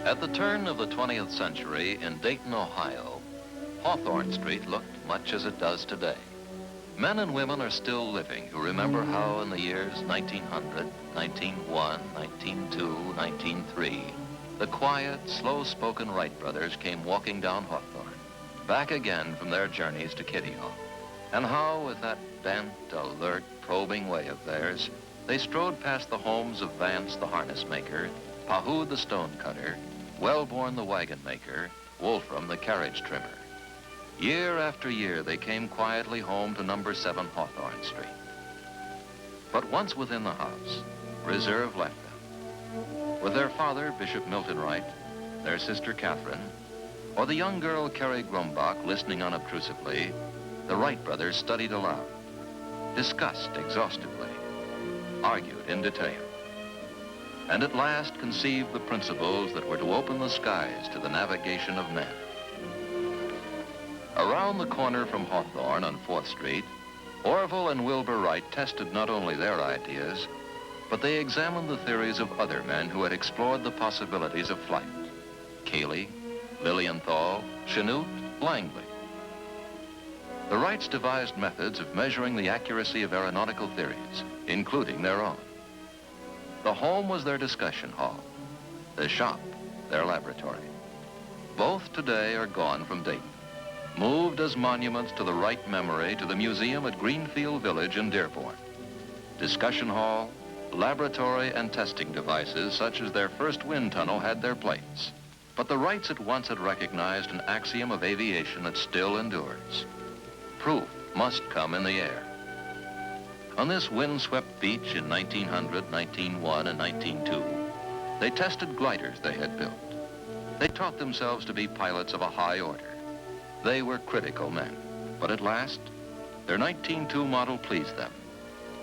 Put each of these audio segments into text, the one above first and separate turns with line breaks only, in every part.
At the turn of the 20th century in Dayton, Ohio, Hawthorne Street looked much as it does today. Men and women are still living who remember how in the years 1900, 1901, 1902, 1903, the quiet, slow-spoken Wright brothers came walking down Hawthorne, back again from their journeys to Kitty Hawk, and how with that bent, alert, probing way of theirs, they strode past the homes of Vance the harness maker, Pahoud the stone cutter, Wellborn the wagon maker, Wolfram the carriage trimmer. Year after year, they came quietly home to number 7 Hawthorne Street. But once within the house, reserve left them. With their father, Bishop Milton Wright, their sister Catherine, or the young girl Carrie Grumbach listening unobtrusively, the Wright brothers studied aloud, discussed exhaustively, argued in detail, and at last conceived the principles that were to open the skies to the navigation of men. Around the corner from Hawthorne on 4th Street, Orville and Wilbur Wright tested not only their ideas, but they examined the theories of other men who had explored the possibilities of flight. Cayley, Lilienthal, Chanute, Langley. The Wrights devised methods of measuring the accuracy of aeronautical theories, including their own. The home was their discussion hall, the shop, their laboratory. Both today are gone from Dayton, moved as monuments to the Wright memory to the museum at Greenfield Village in Dearborn. Discussion hall, laboratory, and testing devices such as their first wind tunnel had their place. But the Wrights at once had recognized an axiom of aviation that still endures. Proof must come in the air. On this windswept beach in 1900, 1901, and 1902, they tested gliders they had built. They taught themselves to be pilots of a high order. They were critical men, but at last, their 1902 model pleased them.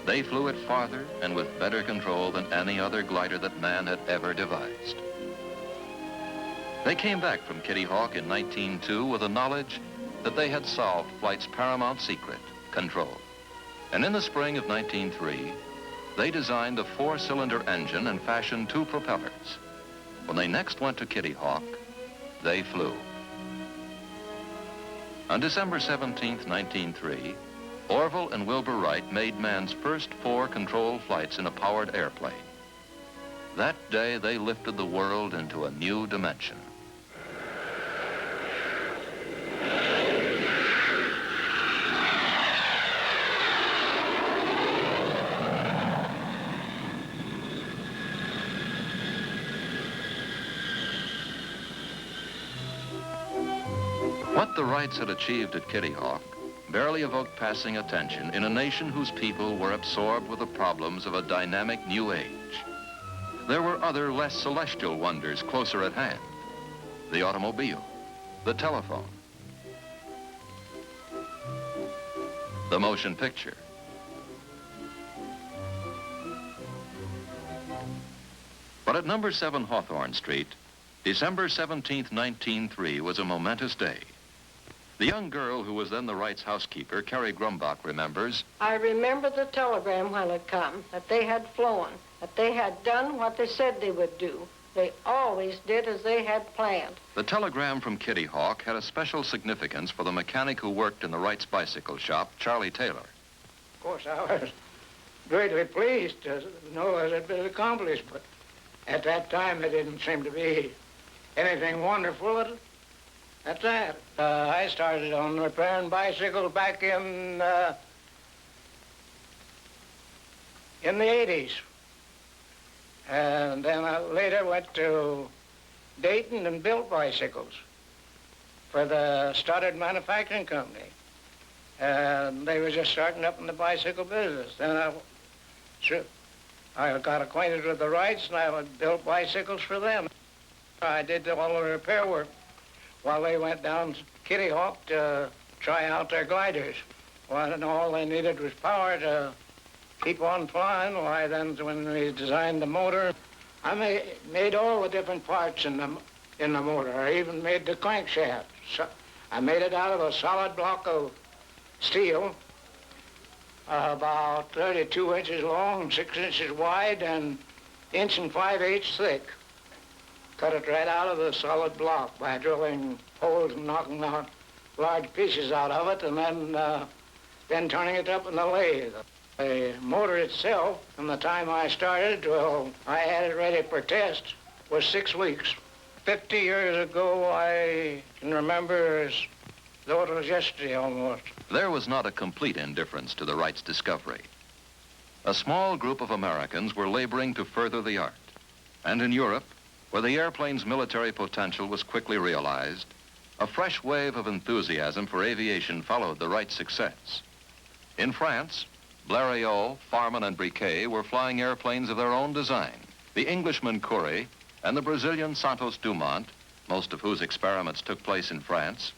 They flew it farther and with better control than any other glider that man had ever devised. They came back from Kitty Hawk in 1902 with the knowledge that they had solved flight's paramount secret, control. And in the spring of 1903, they designed a 4-cylinder engine and fashioned 2 propellers. When they next went to Kitty Hawk, they flew. On December 17th, 1903, Orville and Wilbur Wright made man's first 4 controlled flights in a powered airplane. That day, they lifted the world into a new dimension. What the Wrights had achieved at Kitty Hawk barely evoked passing attention in a nation whose people were absorbed with the problems of a dynamic new age. There were other less celestial wonders closer at hand. The automobile, the telephone, the motion picture. But at number 7 Hawthorne Street, December 17th, 1903 was a momentous day. The young girl who was then the Wrights' housekeeper, Carrie Grumbach, remembers.
I remember the telegram when it come, that they had flown, that they had done what they said they would do. They always did as they had planned.
The telegram from Kitty Hawk had a special significance for the mechanic who worked in the Wrights' bicycle shop, Charlie Taylor.
Of course, I was greatly pleased to know it had been accomplished, but at that time it didn't seem to be anything wonderful at that. I started on repairing bicycles back in the 80s. And then I later went to Dayton and built bicycles for the Stoddard Manufacturing Company. And they were just starting up in the bicycle business. Then I got acquainted with the Wrights and I built bicycles for them. I did all the repair work while they went down to Kitty Hawk to try out their gliders. Well, and all they needed was power to keep on flying. Why, then when we designed the motor, I made all the different parts in the motor. I even made the crankshaft. So I made it out of a solid block of steel, about 32 inches long, 6 inches wide, and 1 5/8 thick. cut it right out of the solid block by drilling holes and knocking out large pieces out of it, and then turning it up in the lathe. The motor itself, from the time I started till I had it ready for test, was 6 weeks. 50 years ago, I can remember as though it was yesterday almost.
There was not a complete indifference to the Wrights' discovery. A small group of Americans were laboring to further the art. And in Europe, where the airplane's military potential was quickly realized, a fresh wave of enthusiasm for aviation followed the Wrights' success. In France, Blériot, Farman, and Briquet were flying airplanes of their own design. The Englishman Curie and the Brazilian Santos Dumont, most of whose experiments took place in France,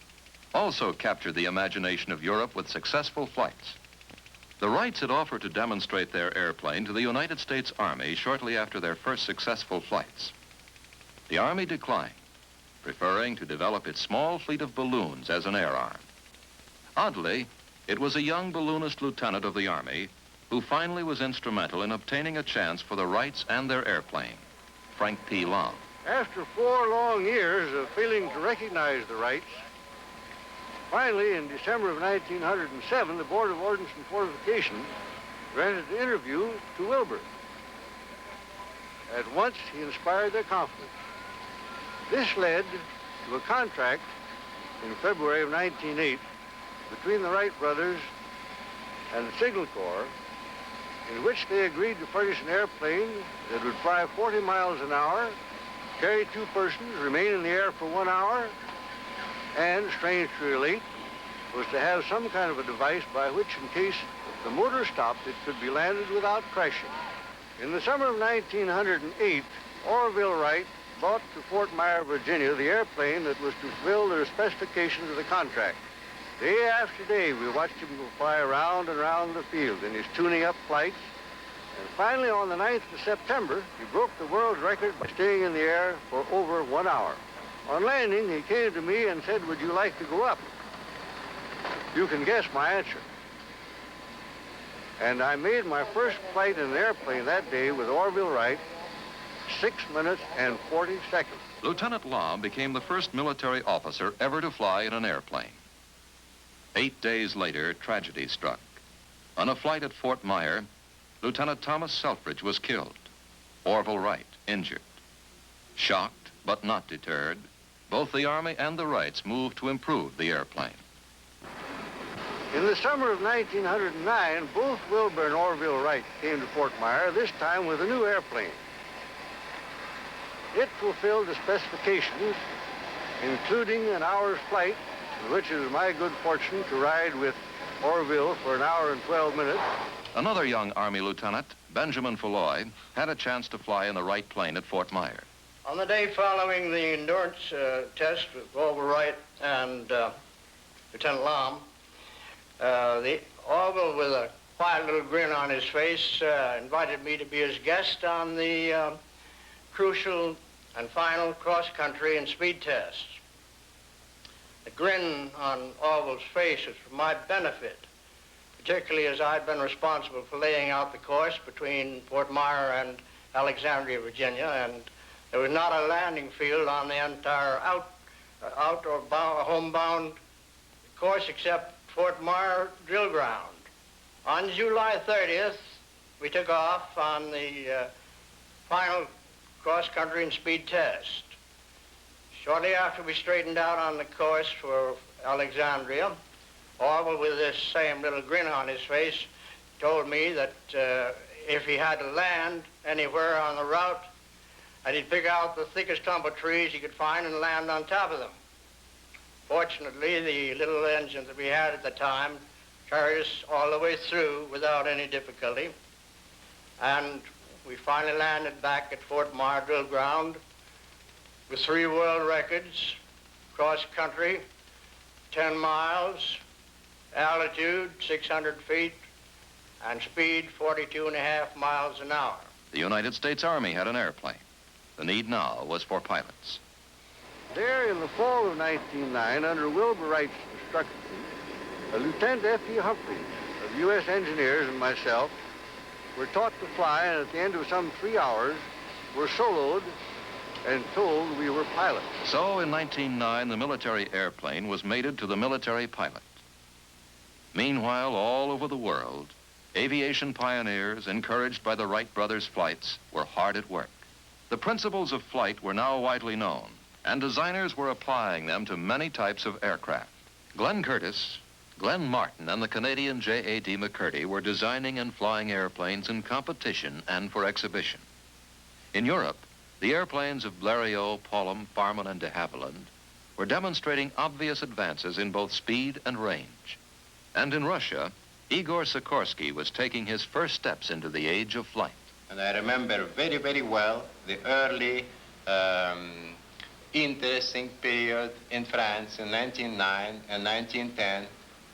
also captured the imagination of Europe with successful flights. The Wrights had offered to demonstrate their airplane to the United States Army shortly after their first successful flights. The Army declined, preferring to develop its small fleet of balloons as an air arm. Oddly, it was a young balloonist lieutenant of the Army who finally was instrumental in obtaining a chance for the Wrights and their airplane, Frank P. Long.
After 4 long years of failing to recognize the Wrights, finally, in December of 1907, the Board of Ordnance and Fortification granted an interview to Wilbur. At once, he inspired their confidence. This led to a contract in February of 1908 between the Wright brothers and the Signal Corps, in which they agreed to furnish an airplane that would fly 40 miles an hour, carry 2 persons, remain in the air for 1 hour, and, strange to relate, was to have some kind of a device by which, in case the motor stopped, it could be landed without crashing. In the summer of 1908, Orville Wright brought to Fort Myer, Virginia, the airplane that was to fulfill the specifications of the contract. Day after day, we watched him fly around and around the field in his tuning-up flights. And finally, on the 9th of September, he broke the world record by staying in the air for over 1 hour. On landing, he came to me and said, "Would you like to go up?" You can guess my answer. And I made my first flight in an airplane that day with Orville Wright, 6 minutes and 40 seconds.
Lieutenant Law became the first military officer ever to fly in an airplane. 8 days later, tragedy struck. On a flight at Fort Myer, Lieutenant Thomas Selfridge was killed. Orville Wright injured. Shocked, but not deterred, both the Army and the Wrights moved to improve the airplane.
In the summer of 1909, both Wilbur and Orville Wright came to Fort Myer, this time with a new airplane. It fulfilled the specifications, including an hour's flight, in which it was my good fortune to ride with Orville for 1 hour and 12 minutes.
Another young Army lieutenant, Benjamin Falloy, had a chance to fly in the Wright plane at Fort Myer.
On the day following the endurance test with Orville Wright and Lieutenant Lom, the Orville, with a quiet little grin on his face, invited me to be his guest on the crucial and final cross-country and speed tests. The grin on Orville's face was for my benefit, particularly as I'd been responsible for laying out the course between Fort Myer and Alexandria, Virginia, and there was not a landing field on the entire homebound course except Fort Myer drill ground. On July 30th, we took off on the final cross-country and speed test. Shortly after we straightened out on the course for Alexandria, Orville, with this same little grin on his face, told me that if he had to land anywhere on the route, that he'd pick out the thickest clump of trees he could find and land on top of them. Fortunately, the little engine that we had at the time carried us all the way through without any difficulty. And we finally landed back at Fort Myer drill ground with 3 world records, cross-country, 10 miles, altitude 600 feet, and speed 42.5 miles an hour.
The United States Army had an airplane. The need now was for pilots.
There in the fall of 1909, under Wilbur Wright's instruction, Lieutenant F.E. Humphreys of U.S. Engineers and myself were taught to fly, and at the end of some 3 hours were soloed and told we were pilots.
So in 1909, the military airplane was mated to the military pilot. Meanwhile, all over the world, aviation pioneers, encouraged by the Wright brothers' flights, were hard at work. The principles of flight were now widely known, and designers were applying them to many types of aircraft. Glenn Curtiss, Glenn Martin, and the Canadian J.A.D. McCurdy were designing and flying airplanes in competition and for exhibition. In Europe, the airplanes of Blériot, Paulhan, Farman, and de Havilland were demonstrating obvious advances in both speed and range. And in Russia, Igor Sikorsky was taking his first steps into the age of flight.
And I remember very, very well the early interesting period in France in 1909 and 1910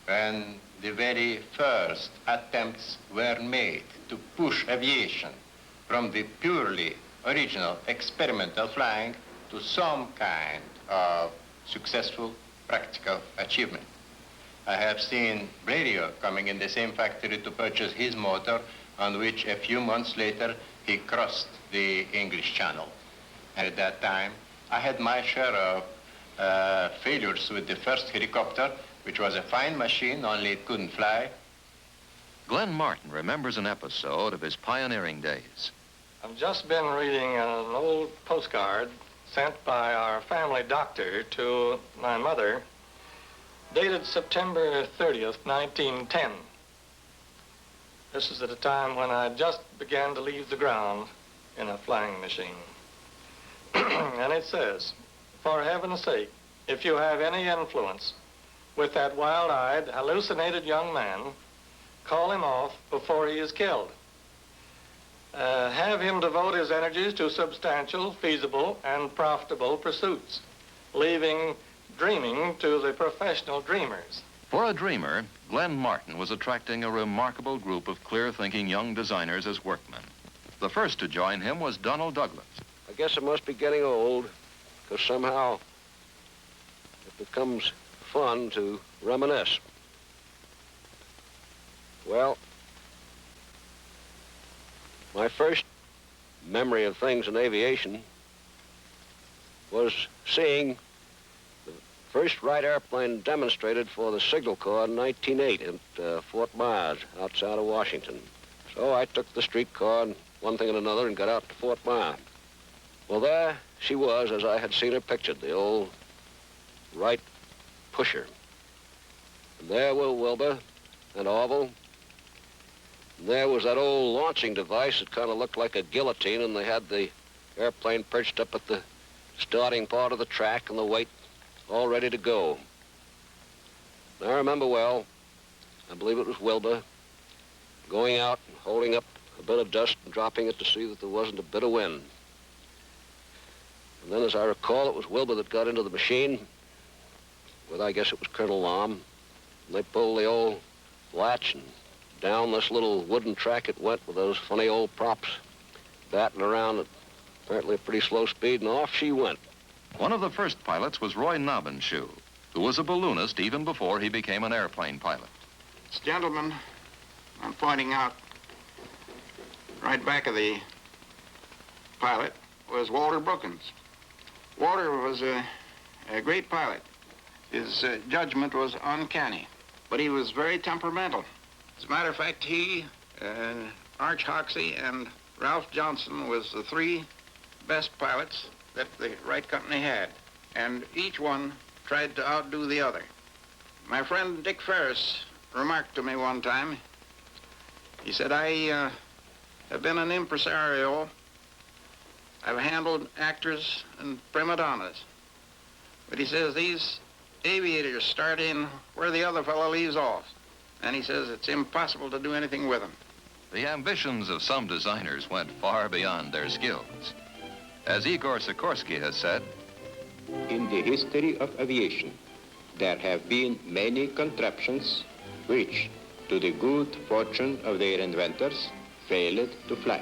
when the very first attempts were made to push aviation from the purely original experimental flying to some kind of successful practical achievement. I have seen Blériot coming in the same factory to purchase his motor, on which a few months later he crossed the English Channel. And at that time, I had my share of failures with the first helicopter, which was a fine machine, only it couldn't fly.
Glenn Martin remembers an episode of his pioneering days.
I've just been reading an old postcard sent by our family doctor to my mother, dated September 30th, 1910. This is at a time when I just began to leave the ground in a flying machine. And it says, "For heaven's sake, if you have any influence with that wild-eyed, hallucinated young man, call him off before he is killed. Have him devote his energies to substantial, feasible, and profitable pursuits, leaving dreaming to the professional dreamers."
For a dreamer, Glenn Martin was attracting a remarkable group of clear-thinking young designers as workmen. The first to join him was Donald Douglas.
I guess it must be getting old, because somehow it becomes fun to reminisce. Well, my first memory of things in aviation was seeing the first Wright airplane demonstrated for the Signal Corps in 1908 at Fort Myers, outside of Washington. So I took the streetcar and one thing and another and got out to Fort Myers. Well, there she was, as I had seen her pictured, the old Wright pusher. And there were Wilbur and Orville. And there was that old launching device that kind of looked like a guillotine, and they had the airplane perched up at the starting part of the track and the weight all ready to go. And I remember well, I believe it was Wilbur, going out and holding up a bit of dust and dropping it to see that there wasn't a bit of wind. And then, as I recall, it was Wilbur that got into the machine with, I guess it was Colonel Lom, and they pulled the old latch, and down this little wooden track it went with those funny old props batting around at apparently a pretty slow speed, and off she went.
One of the first pilots was Roy Nobenschuh, who was a balloonist even before he became an airplane pilot.
This gentleman I'm pointing out right back of the pilot was Walter Brookins. Walter was a great pilot. His judgment was uncanny, but he was very temperamental. As a matter of fact, he, Arch Hoxsey, and Ralph Johnson was the three best pilots that the Wright Company had, and each one tried to outdo the other. My friend Dick Ferris remarked to me one time, he said, "I have been an impresario. I've handled actors and prima donnas. But," he says, "these aviators start in where the other fellow leaves off." And he says it's impossible to do anything with them.
The ambitions of some designers went far beyond their skills. As Igor Sikorsky has said,
In the history of aviation, there have been many contraptions which, to the good fortune of their inventors, failed to fly.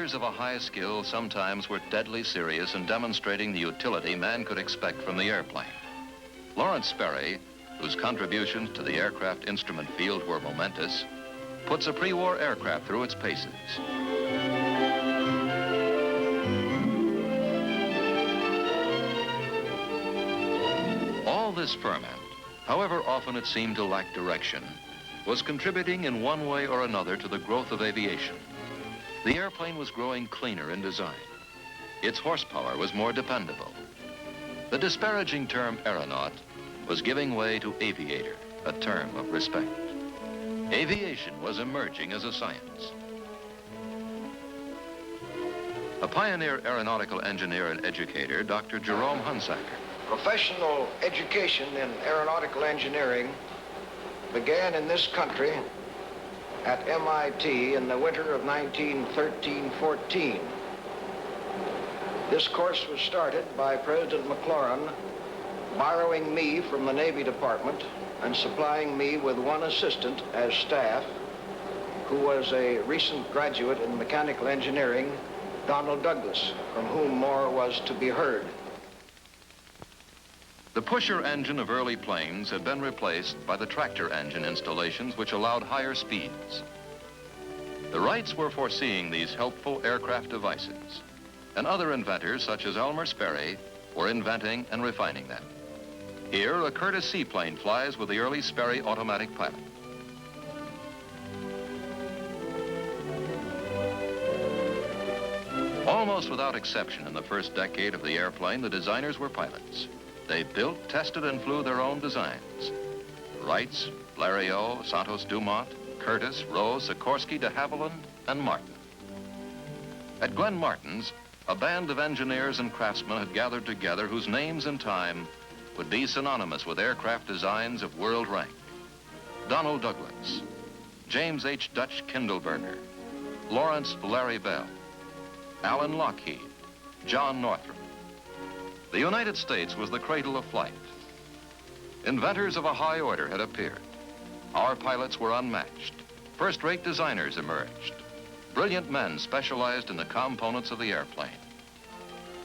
matters of a high skill sometimes were deadly serious in demonstrating the utility man could expect from the airplane. Lawrence Sperry, whose contributions to the aircraft instrument field were momentous, puts a pre-war aircraft through its paces. All this ferment, however often it seemed to lack direction, was contributing in one way or another to the growth of aviation. The airplane was growing cleaner in design. Its horsepower was more dependable. The disparaging term aeronaut was giving way to aviator, a term of respect. Aviation was emerging as a science. A pioneer aeronautical engineer and educator, Dr. Jerome Hunsaker.
Professional education in aeronautical engineering began in this country at MIT in the winter of 1913-14. This course was started by President McLaurin borrowing me from the Navy Department and supplying me with one assistant as staff, who was a recent graduate in mechanical engineering, Donald Douglas, from whom more was to be heard.
The pusher engine of early planes had been replaced by the tractor engine installations which allowed higher speeds. The Wrights were foreseeing these helpful aircraft devices, and other inventors such as Elmer Sperry were inventing and refining them. Here, a Curtiss seaplane flies with the early Sperry automatic pilot. Almost without exception in the first decade of the airplane, the designers were pilots. They built, tested, and flew their own designs. Wrights, Blériot, Santos Dumont, Curtiss, Rose, Sikorsky, de Havilland, and Martin. At Glenn Martin's, a band of engineers and craftsmen had gathered together whose names and time would be synonymous with aircraft designs of world rank. Donald Douglas, James H. Dutch Kindleberger, Lawrence Larry Bell, Alan Lockheed, John Northrop. The United States was the cradle of flight. Inventors of a high order had appeared. Our pilots were unmatched. First-rate designers emerged. Brilliant men specialized in the components of the airplane.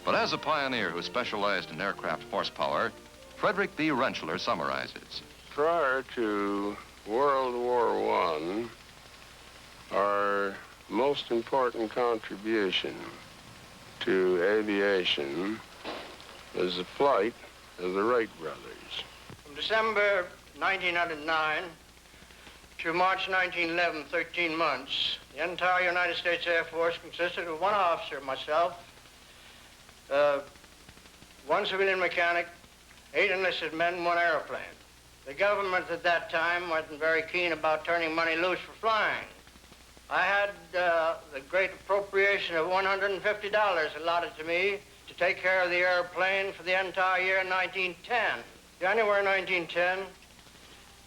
But as a pioneer who specialized in aircraft horsepower, Frederick B. Rentschler summarizes.
Prior to World War I, our most important contribution to aviation was the flight of the Wright brothers.
From December 1909 to March 1911, 13 months, the entire United States Air Force consisted of one officer, myself, one civilian mechanic, 8 enlisted men, one airplane. The government at that time wasn't very keen about turning money loose for flying. I had the great appropriation of $150 allotted to me to take care of the airplane for the entire year 1910. January 1910,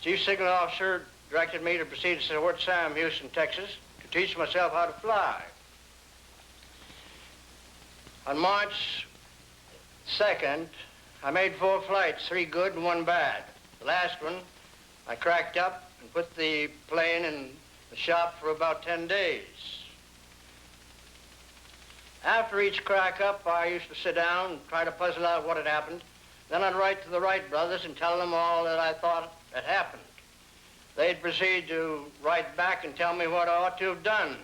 Chief Signal Officer directed me to proceed to Fort Sam, Houston, Texas, to teach myself how to fly. On March 2nd, I made 4 flights, 3 good and 1 bad. The last one, I cracked up and put the plane in the shop for about 10 days. After each crack up, I used to sit down and try to puzzle out what had happened. Then I'd write to the Wright brothers and tell them all that I thought had happened. They'd proceed to write back and tell me what I ought to have done.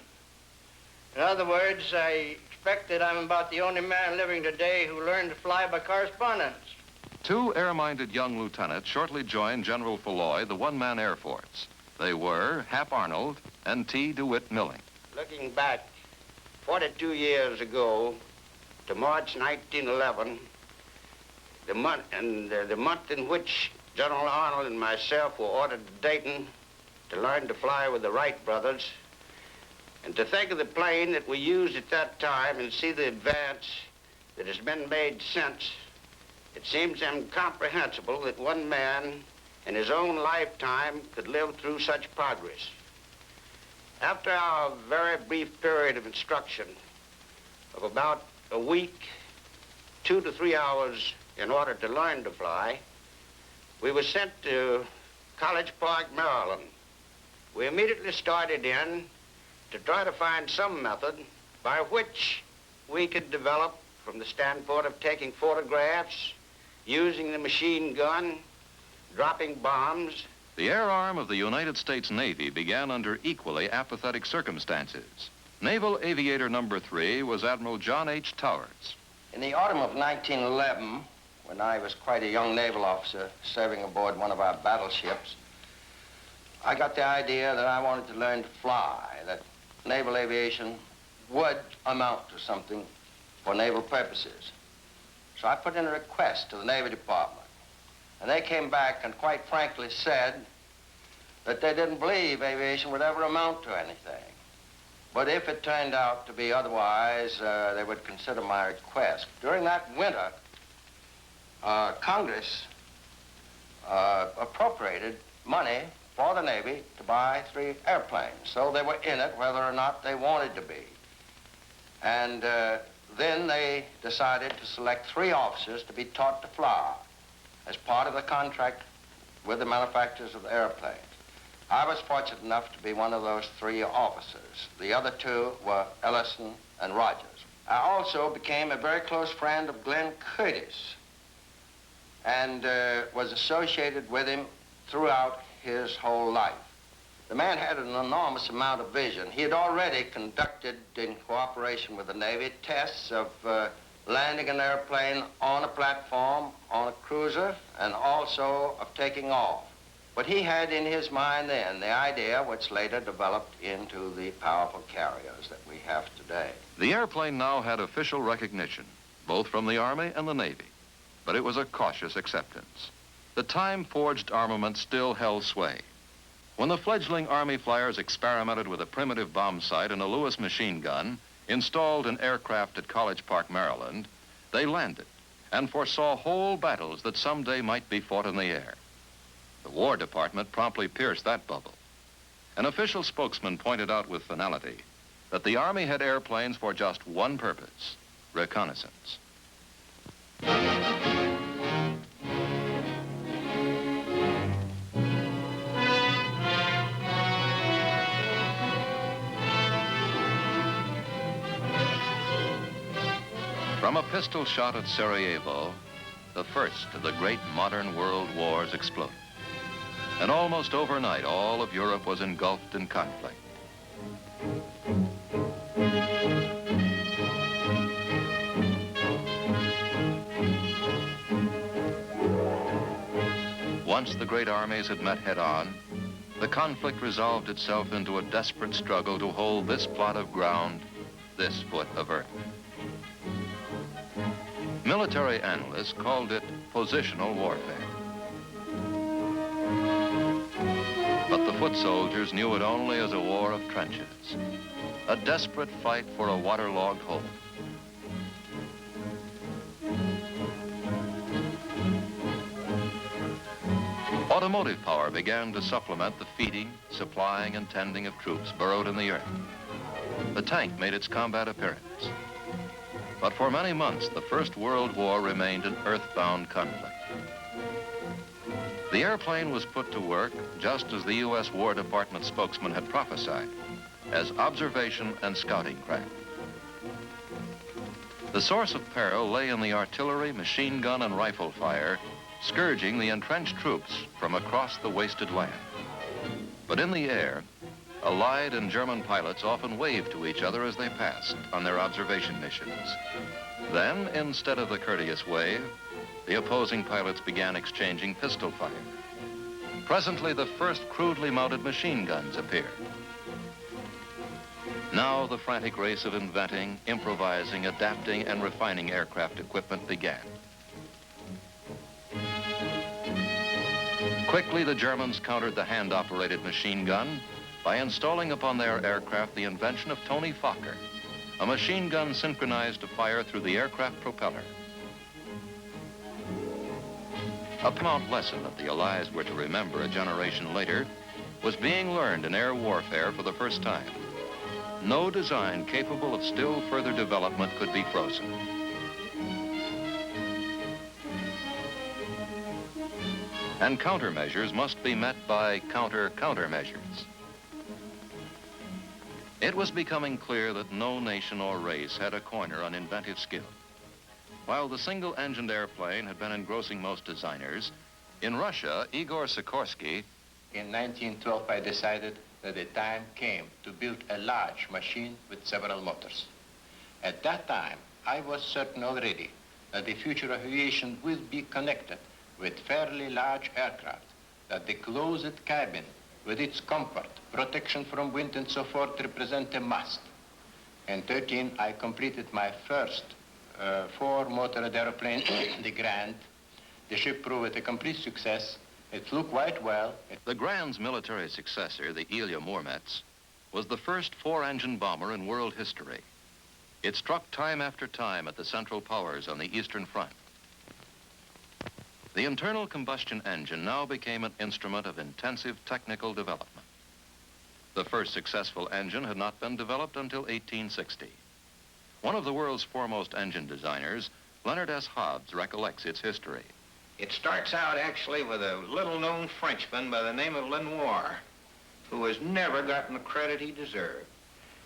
In other words, I expect that I'm about the only man living today who learned to fly by correspondence.
2 air-minded young lieutenants shortly joined General Falloy, the one-man Air Force. They were Hap Arnold and T. DeWitt Milling.
Looking back 42 years ago to March 1911, the month in which General Arnold and myself were ordered to Dayton to learn to fly with the Wright brothers, and to think of the plane that we used at that time and see the advance that has been made since, it seems incomprehensible that one man in his own lifetime could live through such progress. After our very brief period of instruction of about a week, 2 to 3 hours in order to learn to fly, we were sent to College Park, Maryland. We immediately started in to try to find some method by which we could develop from the standpoint of taking photographs, using the machine gun, dropping bombs.
The air arm of the United States Navy began under equally apathetic circumstances. Naval Aviator Number 3 was Admiral John H. Towers.
In the autumn of 1911, when I was quite a young naval officer serving aboard one of our battleships, I got the idea that I wanted to learn to fly, that naval aviation would amount to something for naval purposes. So I put in a request to the Navy Department. And they came back and quite frankly said that they didn't believe aviation would ever amount to anything. But if it turned out to be otherwise, they would consider my request. During that winter, Congress appropriated money for the Navy to buy 3 airplanes. So they were in it whether or not they wanted to be. And then they decided to select 3 officers to be taught to fly as part of the contract with the manufacturers of the airplanes. I was fortunate enough to be one of those 3 officers. The other 2 were Ellison and Rogers. I also became a very close friend of Glenn Curtis and was associated with him throughout his whole life. The man had an enormous amount of vision. He had already conducted, in cooperation with the Navy, tests of landing an airplane on a platform, on a cruiser, and also of taking off. But he had in his mind then the idea which later developed into the powerful carriers that we have today.
The airplane now had official recognition, both from the Army and the Navy, but it was a cautious acceptance. The time-forged armament still held sway. When the fledgling Army flyers experimented with a primitive bomb sight and a Lewis machine gun, installed in aircraft at College Park, Maryland, they landed and foresaw whole battles that someday might be fought in the air. The War Department promptly pierced that bubble. An official spokesman pointed out with finality that the Army had airplanes for just one purpose: reconnaissance. From a pistol shot at Sarajevo, the first of the great modern world wars exploded. And almost overnight, all of Europe was engulfed in conflict. Once the great armies had met head-on, the conflict resolved itself into a desperate struggle to hold this plot of ground, this foot of earth. Military analysts called it positional warfare. But the foot soldiers knew it only as a war of trenches, a desperate fight for a waterlogged hold. Automotive power began to supplement the feeding, supplying, and tending of troops burrowed in the earth. The tank made its combat appearance. But for many months, the First World War remained an earthbound conflict. The airplane was put to work just as the U.S. War Department spokesman had prophesied, as observation and scouting craft. The source of peril lay in the artillery, machine gun, and rifle fire, scourging the entrenched troops from across the wasted land. But in the air, Allied and German pilots often waved to each other as they passed on their observation missions. Then, instead of the courteous wave, the opposing pilots began exchanging pistol fire. Presently, the first crudely mounted machine guns appeared. Now, the frantic race of inventing, improvising, adapting, and refining aircraft equipment began. Quickly, the Germans countered the hand-operated machine gun by installing upon their aircraft the invention of Tony Fokker, a machine gun synchronized to fire through the aircraft propeller. A paramount lesson that the Allies were to remember a generation later was being learned in air warfare for the first time. No design capable of still further development could be frozen. And countermeasures must be met by countermeasures. It was becoming clear that no nation or race had a corner on inventive skill. While the single-engined airplane had been engrossing most designers, in Russia, Igor Sikorsky...
In 1912, I decided that the time came to build a large machine with several motors. At that time, I was certain already that the future of aviation will be connected with fairly large aircraft, that the closed cabin with its comfort, protection from wind and so forth represent a must. In 13, I completed my first four-motored airplane, the Grand. The ship proved a complete success. It flew quite well.
The Grand's military successor, the Ilya Muromets, was the first four-engine bomber in world history. It struck time after time at the Central Powers on the Eastern Front. The internal combustion engine now became an instrument of intensive technical development. The first successful engine had not been developed until 1860. One of the world's foremost engine designers, Leonard S. Hobbs, recollects its history.
It starts out actually with a little-known Frenchman by the name of Lenoir, who has never gotten the credit he deserved.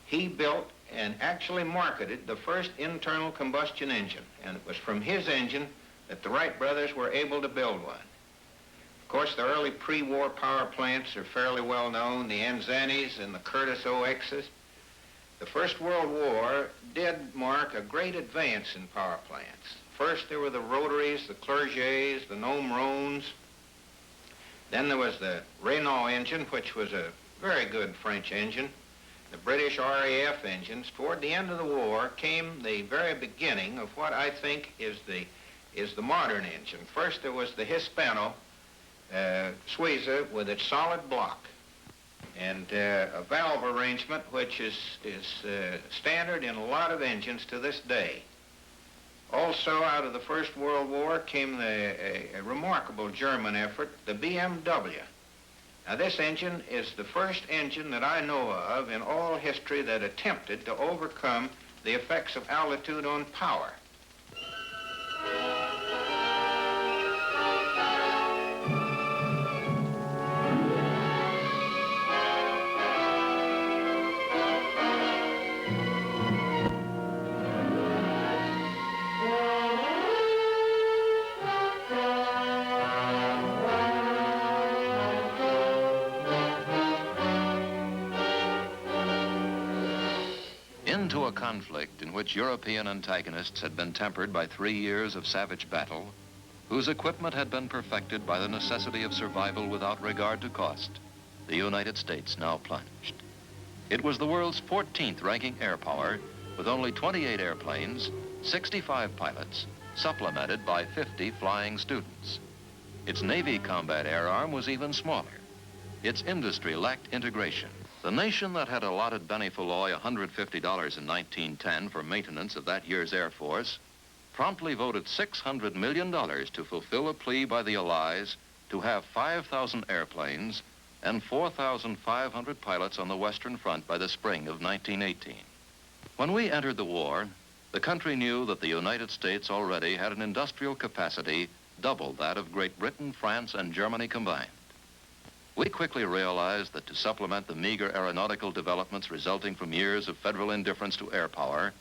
He built and actually marketed the first internal combustion engine, and it was from his engine that the Wright brothers were able to build one. Of course, the early pre-war power plants are fairly well known, the Anzanis and the Curtiss OXs. The First World War did mark a great advance in power plants. First, there were the rotaries, the Clergets, the Nomrones. Then there was the Renault engine, which was a very good French engine. The British RAF engines. Toward the end of the war came the very beginning of what I think is the modern engine. First, there was the Hispano Suiza with its solid block and a valve arrangement which is standard in a lot of engines to this day. Also, out of the First World War came a remarkable German effort, the BMW. Now, this engine is the first engine that I know of in all history that attempted to overcome the effects of altitude on power.
Into a conflict in which European antagonists had been tempered by 3 years of savage battle, whose equipment had been perfected by the necessity of survival without regard to cost, the United States now plunged. It was the world's 14th ranking air power, with only 28 airplanes, 65 pilots, supplemented by 50 flying students. Its Navy combat air arm was even smaller. Its industry lacked integration. The nation that had allotted Benny Falloy $150 in 1910 for maintenance of that year's Air Force promptly voted $600 million to fulfill a plea by the Allies to have 5,000 airplanes and 4,500 pilots on the Western Front by the spring of 1918. When we entered the war, the country knew that the United States already had an industrial capacity double that of Great Britain, France, and Germany combined. We quickly realized that to supplement the meager aeronautical developments resulting from years of federal indifference to air power,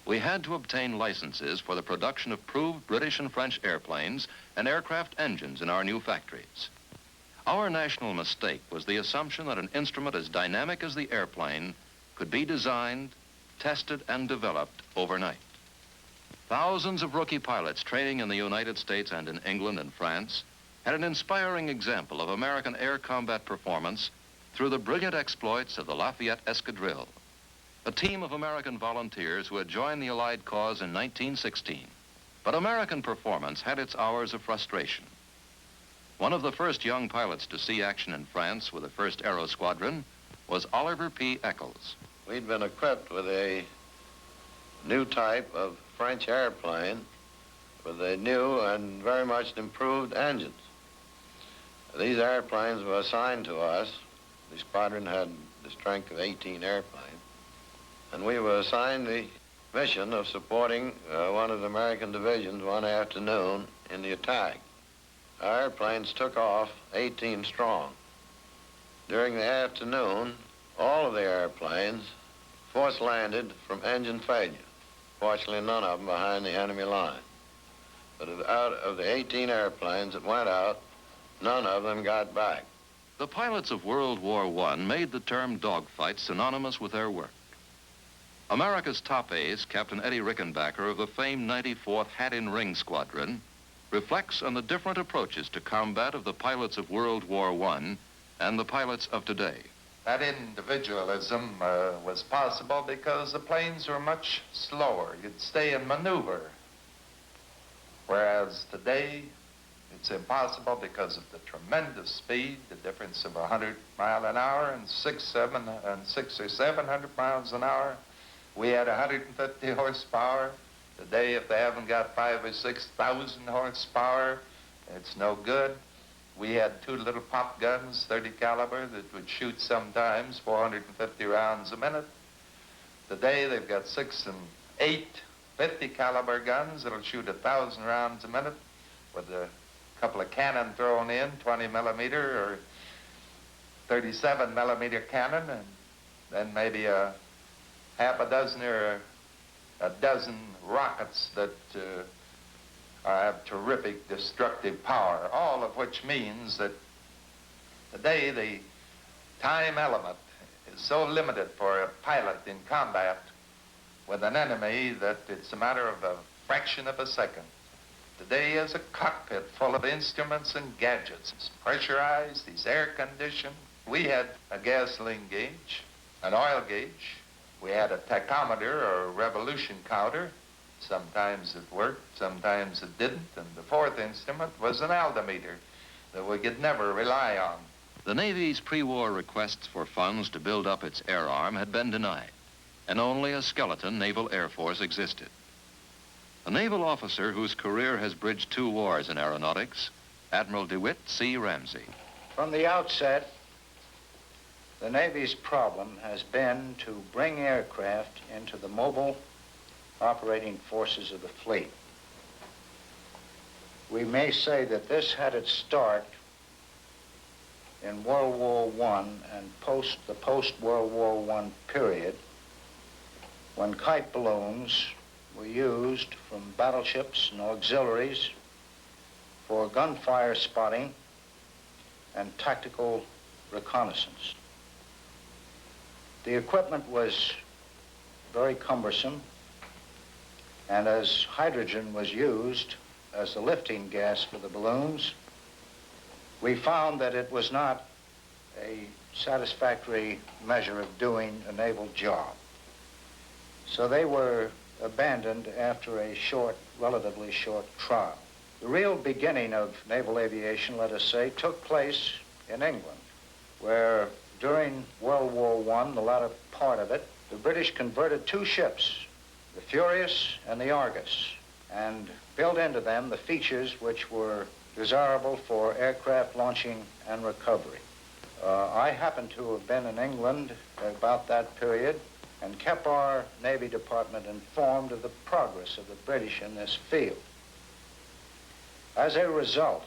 we had to obtain licenses for the production of proved British and French airplanes and aircraft engines in our new factories. Our national mistake was the assumption that an instrument as dynamic as the airplane could be designed, tested, and developed overnight. Thousands of rookie pilots training in the United States and in England and France had an inspiring example of American air combat performance through the brilliant exploits of the Lafayette Escadrille, a team of American volunteers who had joined the Allied cause in 1916. But American performance had its hours of frustration. One of the first young pilots to see action in France with the 1st Aero Squadron was Oliver P. Eccles.
We'd been equipped with a new type of French airplane with a new and very much improved engines. These airplanes were assigned to us. The squadron had the strength of 18 airplanes, and we were assigned the mission of supporting one of the American divisions one afternoon in the attack. Our airplanes took off 18 strong. During the afternoon, all of the airplanes force landed from engine failure. Fortunately, none of them behind the enemy line. But out of the 18 airplanes that went out, none of them got back.
The pilots of World War I made the term dogfight synonymous with their work. America's top ace, Captain Eddie Rickenbacker of the famed 94th Hat-in-Ring Squadron, reflects on the different approaches to combat of the pilots of World War I and the pilots of today.
That individualism was possible because the planes were much slower. You'd stay in maneuver. Whereas today, it's impossible because of the tremendous speed, the difference of 100 miles an hour and 600 or 700 miles an hour. We had 150 horsepower. Today, if they haven't got 5,000 or 6,000 horsepower, it's no good. We had two little pop guns, 30 caliber, that would shoot sometimes 450 rounds a minute. Today, they've got 6 and 8 50 caliber guns that'll shoot 1,000 rounds a minute with a couple of cannon thrown in, 20 millimeter or 37 millimeter cannon, and then maybe a half a dozen or a dozen rockets that have terrific destructive power, all of which means that today the time element is so limited for a pilot in combat with an enemy that it's a matter of a fraction of a second. Today is a cockpit full of instruments and gadgets. It's pressurized, it's air-conditioned. We had a gasoline gauge, an oil gauge. We had a tachometer or a revolution counter. Sometimes it worked, sometimes it didn't. And the fourth instrument was an altimeter that we could never rely on.
The Navy's pre-war requests for funds to build up its air arm had been denied, and only a skeleton Naval Air Force existed. A naval officer whose career has bridged 2 wars in aeronautics, Admiral DeWitt C. Ramsey.
From the outset, the Navy's problem has been to bring aircraft into the mobile operating forces of the fleet. We may say that this had its start in World War I and the post-World War I period, when kite balloons were used from battleships and auxiliaries for gunfire spotting and tactical reconnaissance. The equipment was very cumbersome, and as hydrogen was used as the lifting gas for the balloons, we found that it was not a satisfactory measure of doing a naval job. So they were abandoned after a relatively short trial. The real beginning of naval aviation, let us say, took place in England, where during World War I, the latter part of it, the British converted 2 ships, the Furious and the Argus, and built into them the features which were desirable for aircraft launching and recovery. I happened to have been in England about that period and kept our Navy Department informed of the progress of the British in this field. As a result,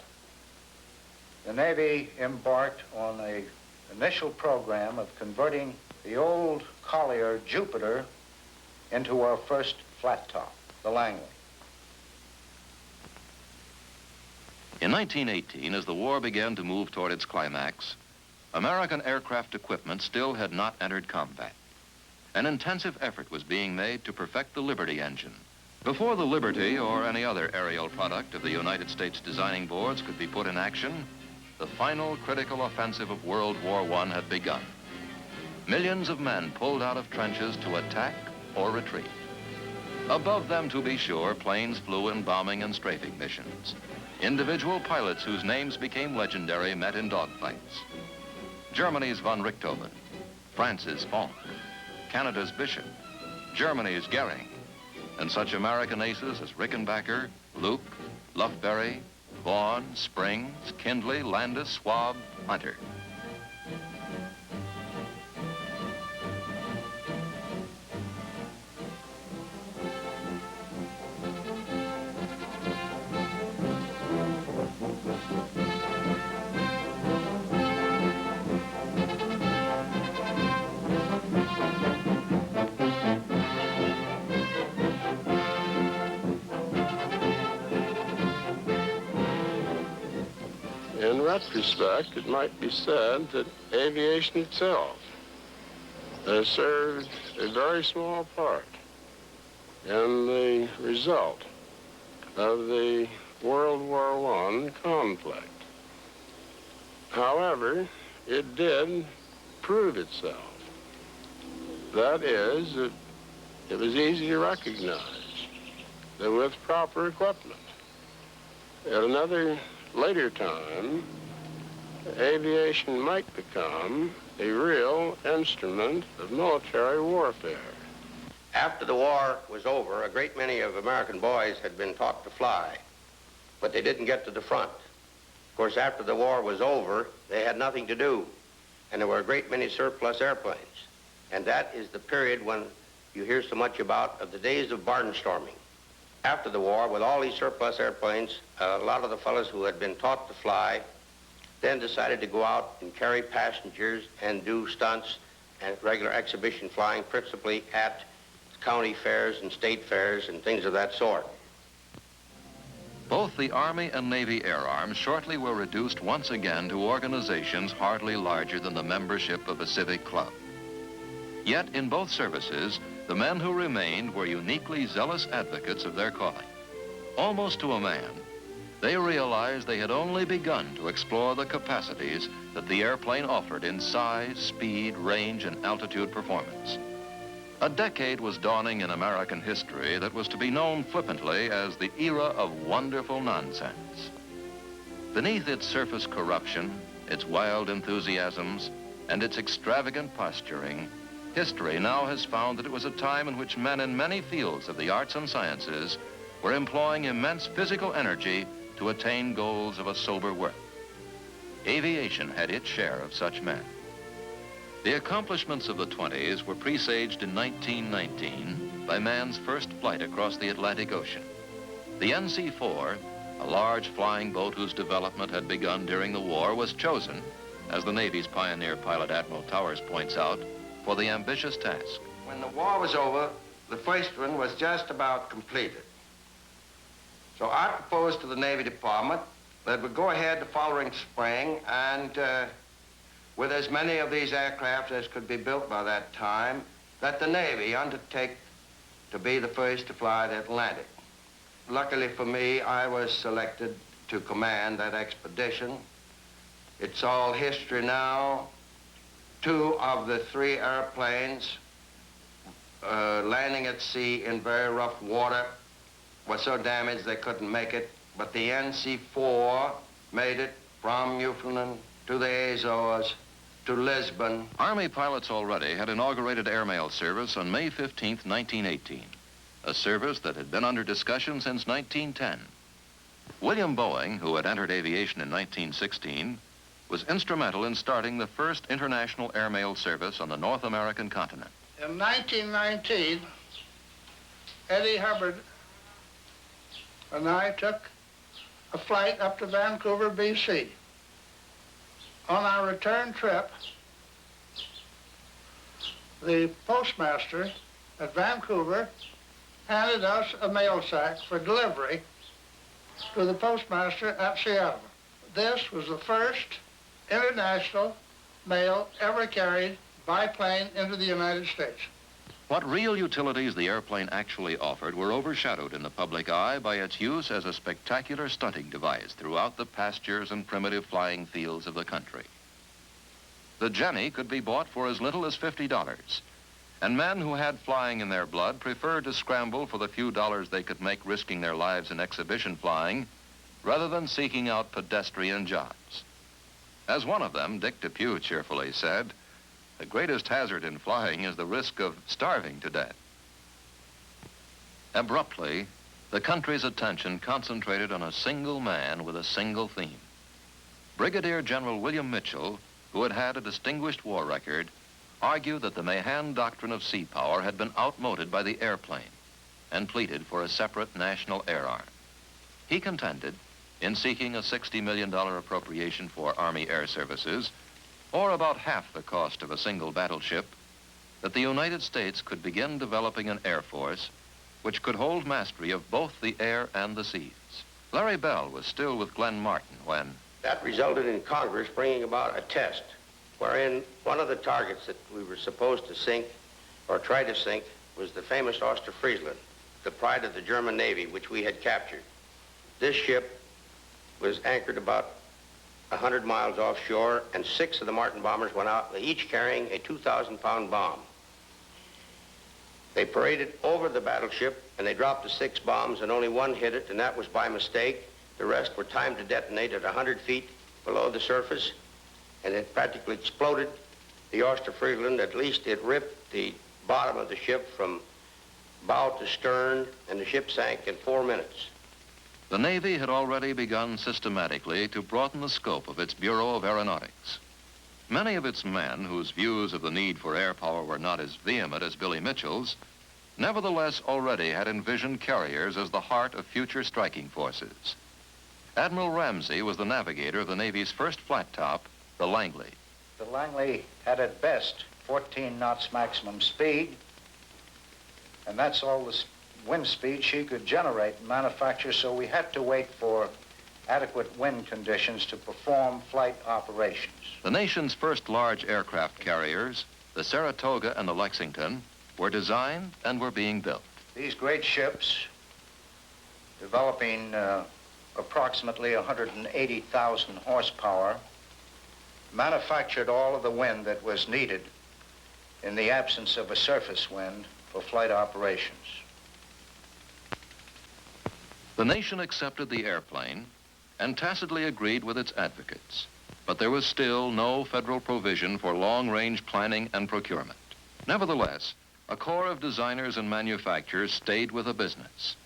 the Navy embarked on an initial program of converting the old Collier Jupiter into our first flat top, the Langley.
In 1918, as the war began to move toward its climax, American aircraft equipment still had not entered combat. An intensive effort was being made to perfect the Liberty engine. Before the Liberty or any other aerial product of the United States designing boards could be put in action, the final critical offensive of World War I had begun. Millions of men pulled out of trenches to attack or retreat. Above them, to be sure, planes flew in bombing and strafing missions. Individual pilots whose names became legendary met in dogfights. Germany's von Richthofen, France's Fonck, Canada's Bishop, Germany's Goering, and such American aces as Rickenbacker, Luke, Lufberry, Vaughan, Springs, Kindley, Landis, Schwab, Hunter.
retrospect, it might be said that aviation itself has served a very small part in the result of the World War I conflict. However, it did prove itself. That is, that it was easy to recognize that with proper equipment, at another later time, aviation might become a real instrument of military warfare.
After the war was over, a great many of American boys had been taught to fly, but they didn't get to the front. Of course, after the war was over, they had nothing to do, and there were a great many surplus airplanes. And that is the period when you hear so much about of the days of barnstorming. After the war, with all these surplus airplanes, a lot of the fellows who had been taught to fly then decided to go out and carry passengers and do stunts and regular exhibition flying, principally at county fairs and state fairs and things of that sort.
Both the Army and Navy Air Arms shortly were reduced once again to organizations hardly larger than the membership of a civic club. Yet in both services, the men who remained were uniquely zealous advocates of their calling. Almost to a man, they realized they had only begun to explore the capacities that the airplane offered in size, speed, range, and altitude performance. A decade was dawning in American history that was to be known flippantly as the era of wonderful nonsense. Beneath its surface corruption, its wild enthusiasms, and its extravagant posturing, history now has found that it was a time in which men in many fields of the arts and sciences were employing immense physical energy to attain goals of a sober worth. Aviation had its share of such men. The accomplishments of the 20s were presaged in 1919 by man's first flight across the Atlantic Ocean. The NC-4, a large flying boat whose development had begun during the war, was chosen, as the Navy's pioneer pilot Admiral Towers points out, for the ambitious task.
When the war was over, the first one was just about completed. So I proposed to the Navy Department that we go ahead the following spring and with as many of these aircraft as could be built by that time, that the Navy undertake to be the first to fly the Atlantic. Luckily for me, I was selected to command that expedition. It's all history now. 2 of the 3 airplanes landing at sea in very rough water were so damaged they couldn't make it, but the NC-4 made it from Newfoundland to the Azores to Lisbon.
Army pilots already had inaugurated airmail service on May 15, 1918, a service that had been under discussion since 1910. William Boeing, who had entered aviation in 1916, was instrumental in starting the first international airmail service on the North American continent.
In 1919, Eddie Hubbard and I took a flight up to Vancouver, BC. On our return trip, the postmaster at Vancouver handed us a mail sack for delivery to the postmaster at Seattle. This was the first international mail ever carried by plane into the United States.
What real utilities the airplane actually offered were overshadowed in the public eye by its use as a spectacular stunting device throughout the pastures and primitive flying fields of the country. The Jenny could be bought for as little as $50, and men who had flying in their blood preferred to scramble for the few dollars they could make risking their lives in exhibition flying rather than seeking out pedestrian jobs. As one of them, Dick Depew, cheerfully said, "The greatest hazard in flying is the risk of starving to death." Abruptly, the country's attention concentrated on a single man with a single theme. Brigadier General William Mitchell, who had had a distinguished war record, argued that the Mahan doctrine of sea power had been outmoded by the airplane and pleaded for a separate national air arm. He contended, in seeking a $60 million appropriation for Army air services, or about half the cost of a single battleship, that the United States could begin developing an air force which could hold mastery of both the air and the seas. Larry Bell was still with Glenn Martin when,
That resulted in Congress bringing about a test wherein one of the targets that we were supposed to sink or try to sink was the famous Osterfriesland, the pride of the German Navy, which we had captured. This ship was anchored about 100 miles offshore, and 6 of the Martin bombers went out, each carrying a 2,000-pound bomb. They paraded over the battleship, and they dropped the 6 bombs, and only one hit it, and that was by mistake. The rest were timed to detonate at 100 feet below the surface, and it practically exploded the Osterfriesland. At least it ripped the bottom of the ship from bow to stern, and the ship sank in 4 minutes.
The Navy had already begun systematically to broaden the scope of its Bureau of Aeronautics. Many of its men, whose views of the need for air power were not as vehement as Billy Mitchell's, nevertheless already had envisioned carriers as the heart of future striking forces. Admiral Ramsey was the navigator of the Navy's first flat top, the Langley.
The Langley had at best 14 knots maximum speed, and that's all the wind speed she could generate and manufacture, so we had to wait for adequate wind conditions to perform flight operations.
The nation's first large aircraft carriers, the Saratoga and the Lexington, were designed and were being built.
These great ships, developing approximately 180,000 horsepower, manufactured all of the wind that was needed in the absence of a surface wind for flight operations.
The nation accepted the airplane and tacitly agreed with its advocates, but there was still no federal provision for long-range planning and procurement. Nevertheless, a corps of designers and manufacturers stayed with the business.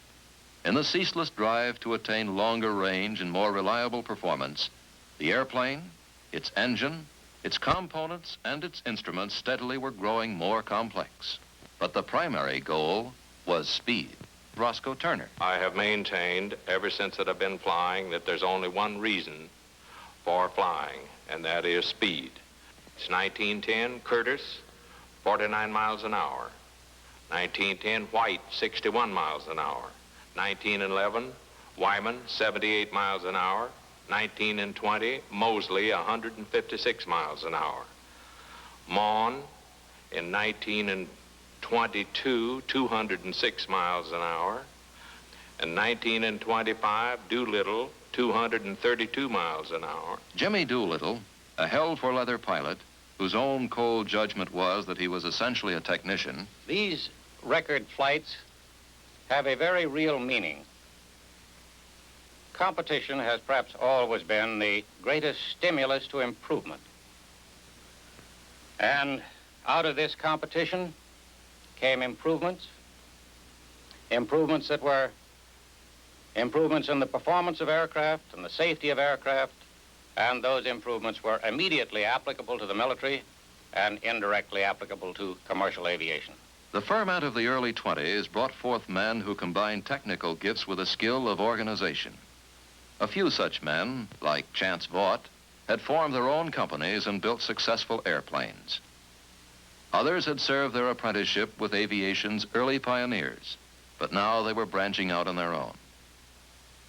In the ceaseless drive to attain longer range and more reliable performance, the airplane, its engine, its components, and its instruments steadily were growing more complex. But the primary goal was speed. Roscoe Turner.
I have maintained ever since that I've been flying that there's only one reason for flying, and that is speed. It's 1910 Curtiss, 49 miles an hour. 1910 White, 61 miles an hour. 1911 Wyman, 78 miles an hour. 1920 Moseley, 156 miles an hour. Maughan in 1922, 206 miles an hour. And 1925 Doolittle, 232 miles an hour.
Jimmy Doolittle, a held-for-leather pilot, whose own cold judgment was that he was essentially a technician.
These record flights have a very real meaning. Competition has perhaps always been the greatest stimulus to improvement. And out of this competition came improvements that were improvements in the performance of aircraft and the safety of aircraft, and those improvements were immediately applicable to the military and indirectly applicable to commercial aviation.
The ferment of the early 20s brought forth men who combined technical gifts with a skill of organization. A few such men, like Chance Vaught, had formed their own companies and built successful airplanes. Others had served their apprenticeship with aviation's early pioneers, but now they were branching out on their own.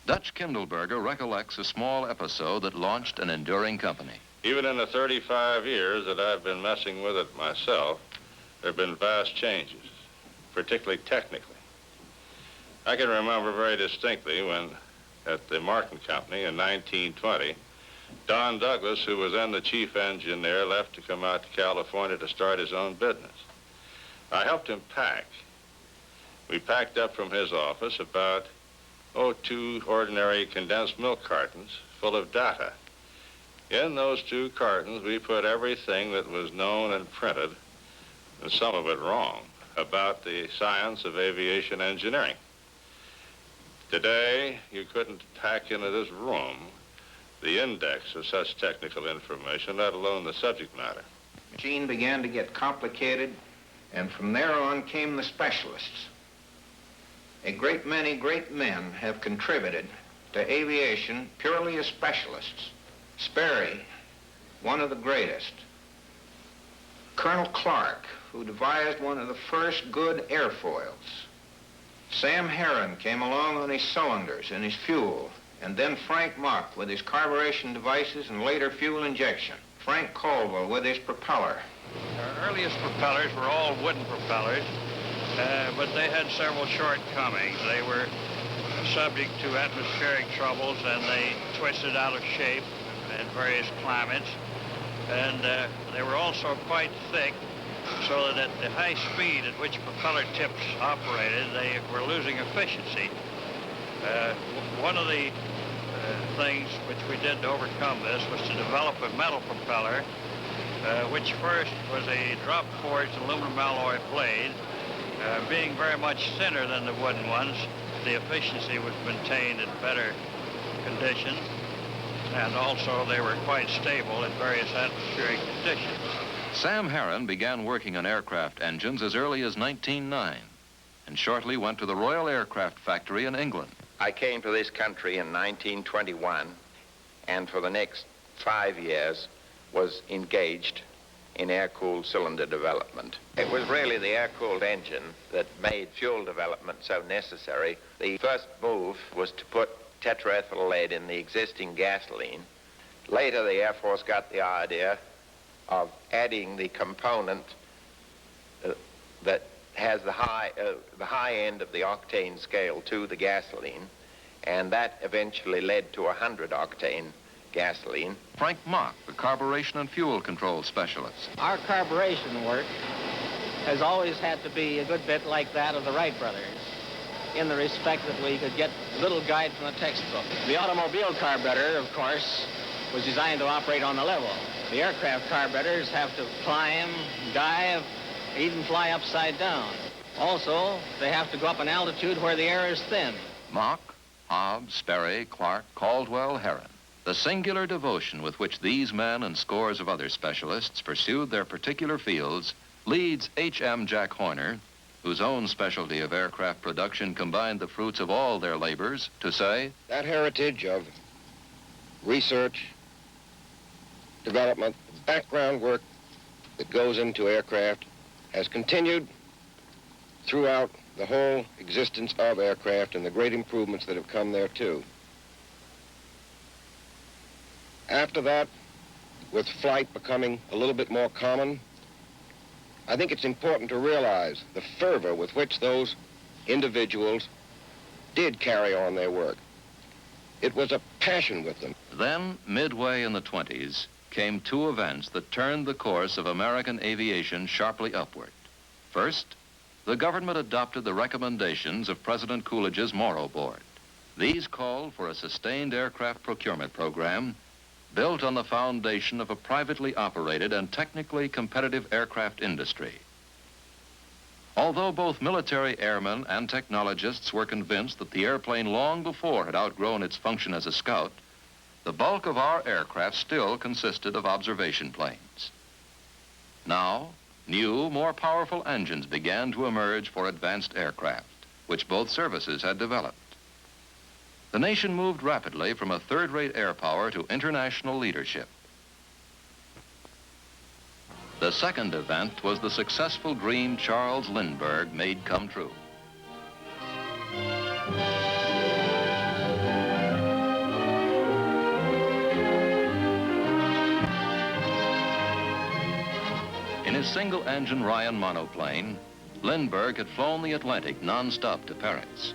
Dutch Kindleberger recollects a small episode that launched an enduring company.
Even in the 35 years that I've been messing with it myself, there have been vast changes, particularly technically. I can remember very distinctly when, at the Martin Company in 1920, Don Douglas, who was then the chief engineer, left to come out to California to start his own business. I helped him pack. We packed up from his office about, 2 ordinary condensed milk cartons full of data. In those 2 cartons, we put everything that was known and printed, and some of it wrong, about the science of aviation engineering. Today, you couldn't pack into this room the index of such technical information, let alone the subject matter.
The machine began to get complicated, and from there on came the specialists. A great many great men have contributed to aviation purely as specialists. Sperry, one of the greatest. Colonel Clark, who devised one of the first good airfoils. Sam Herron came along on his cylinders and his fuel
and then Frank Mock with his carburation devices and later fuel injection. Frank Caldwell with his propeller.
Our earliest propellers were all wooden propellers, but they had several shortcomings. They were subject to atmospheric troubles, and they twisted out of shape in various climates. And they were also quite thick, so that at the high speed at which propeller tips operated, they were losing efficiency. One of the things which we did to overcome this was to develop a metal propeller, which first was a drop-forged aluminum alloy blade. Being very much thinner than the wooden ones, the efficiency was maintained in better condition, and also they were quite stable in various atmospheric conditions.
Sam Harron began working on aircraft engines as early as 1909 and shortly went to the Royal Aircraft Factory in England.
I came to this country in 1921, and for the next 5 years was engaged in air-cooled cylinder development. It was really the air-cooled engine that made fuel development so necessary. The first move was to put tetraethyl lead in the existing gasoline. Later, the Air Force got the idea of adding the component that has the high end of the octane scale to the gasoline, and that eventually led to 100-octane gasoline.
Frank Mock, the carburation and fuel control specialist.
Our carburation work has always had to be a good bit like that of the Wright brothers, in the respect that we could get little guide from the textbook. The automobile carburetor, of course, was designed to operate on the level. The aircraft carburetors have to climb, dive, even fly upside down. Also, they have to go up an altitude where the air is thin.
Mock, Hobbs, Sperry, Clark, Caldwell, Harron. The singular devotion with which these men and scores of other specialists pursued their particular fields leads H.M. Jack Horner, whose own specialty of aircraft production combined the fruits of all their labors, to say,
that heritage of research, development, background work that goes into aircraft has continued throughout the whole existence of aircraft and the great improvements that have come there too. After that, with flight becoming a little bit more common, I think it's important to realize the fervor with which those individuals did carry on their work. It was a passion with them.
Then, midway in the 20s, came two events that turned the course of American aviation sharply upward. First, the government adopted the recommendations of President Coolidge's Morrow Board. These called for a sustained aircraft procurement program built on the foundation of a privately operated and technically competitive aircraft industry. Although both military airmen and technologists were convinced that the airplane long before had outgrown its function as a scout, the bulk of our aircraft still consisted of observation planes. Now, new, more powerful engines began to emerge for advanced aircraft, which both services had developed. The nation moved rapidly from a third-rate air power to international leadership. The second event was the successful dream Charles Lindbergh made come true. In his single-engine Ryan monoplane, Lindbergh had flown the Atlantic non-stop to Paris.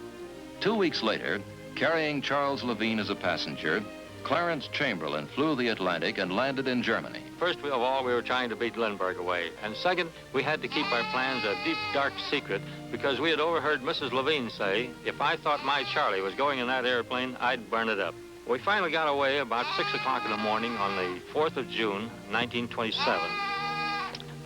2 weeks later, carrying Charles Levine as a passenger, Clarence Chamberlain flew the Atlantic and landed in Germany.
First of all, we were trying to beat Lindbergh away. And second, we had to keep our plans a deep, dark secret because we had overheard Mrs. Levine say, if I thought my Charlie was going in that airplane, I'd burn it up. We finally got away about 6 o'clock in the morning on the 4th of June, 1927.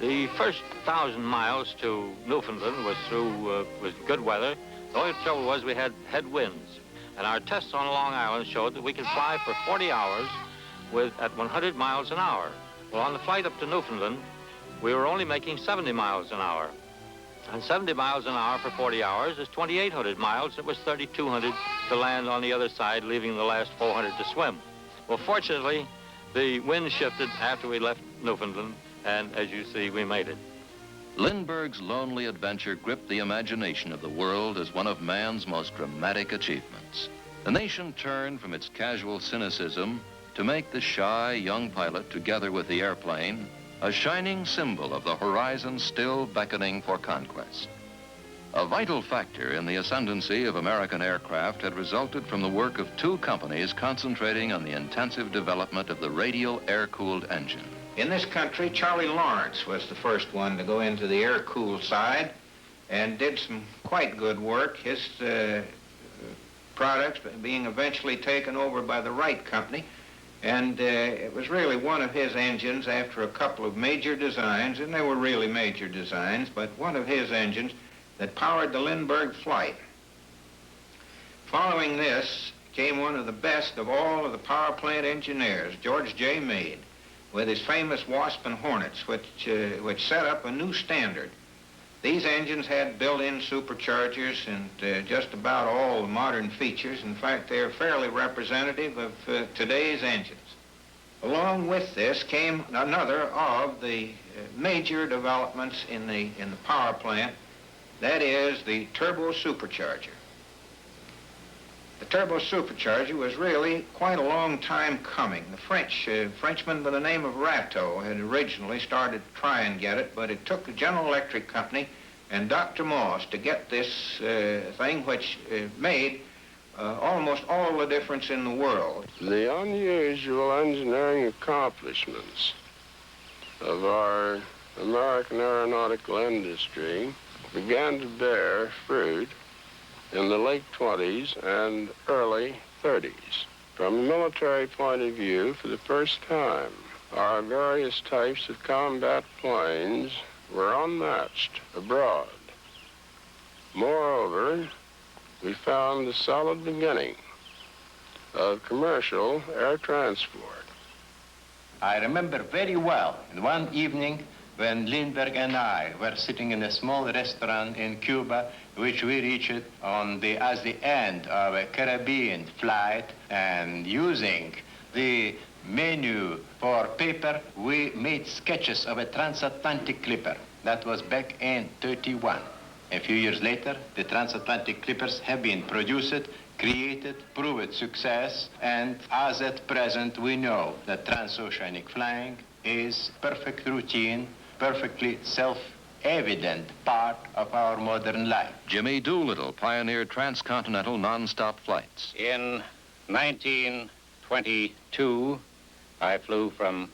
The first 1,000 miles to Newfoundland was through with good weather. The only trouble was we had headwinds. And our tests on Long Island showed that we could fly for 40 hours at 100 miles an hour. Well, on the flight up to Newfoundland, we were only making 70 miles an hour. And 70 miles an hour for 40 hours is 2,800 miles. It was 3,200 to land on the other side, leaving the last 400 to swim. Well, fortunately, the wind shifted after we left Newfoundland, and as you see, we made it.
Lindbergh's lonely adventure gripped the imagination of the world as one of man's most dramatic achievements. The nation turned from its casual cynicism to make the shy young pilot, together with the airplane, a shining symbol of the horizon still beckoning for conquest. A vital factor in the ascendancy of American aircraft had resulted from the work of two companies concentrating on the intensive development of the radial air-cooled engine.
In this country, Charlie Lawrence was the first one to go into the air-cooled side and did some quite good work. His products being eventually taken over by the Wright Company. And it was really one of his engines after a couple of major designs, and they were really major designs, but one of his engines that powered the Lindbergh flight. Following this came one of the best of all of the power plant engineers, George J. Meade, with his famous Wasp and Hornets, which set up a new standard. These engines had built-in superchargers and just about all the modern features. In fact, they are fairly representative of today's engines. Along with this came another of the major developments in the power plant, that is the turbo supercharger. The turbo supercharger was really quite a long time coming. The Frenchman by the name of Rateau had originally started to try and get it, but it took the General Electric Company and Dr. Moss to get this thing, which made almost all the difference in the world.
The unusual engineering accomplishments of our American aeronautical industry began to bear fruit in the late 20s and early 30s. From a military point of view, for the first time, our various types of combat planes were unmatched abroad. Moreover, we found the solid beginning of commercial air transport.
I remember very well one evening when Lindbergh and I were sitting in a small restaurant in Cuba, which we reached at the end of a Caribbean flight, and using the menu for paper, we made sketches of a transatlantic clipper. That was back in '31. A few years later, the transatlantic clippers have been produced, created, proved success, and as at present, we know that transoceanic flying is perfect routine, perfectly self-evident part of our modern life.
Jimmy Doolittle pioneered transcontinental non-stop flights.
In 1922, I flew from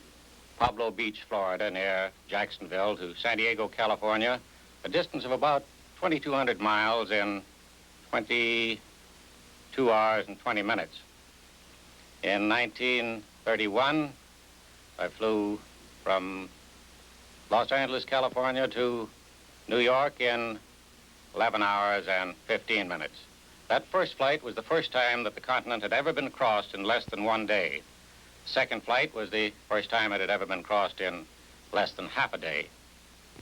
Pablo Beach, Florida, near Jacksonville, to San Diego, California, a distance of about 2,200 miles in 22 hours and 20 minutes. In 1931, I flew from Los Angeles, California to New York in 11 hours and 15 minutes. That first flight was the first time that the continent had ever been crossed in less than 1 day. The second flight was the first time it had ever been crossed in less than half a day.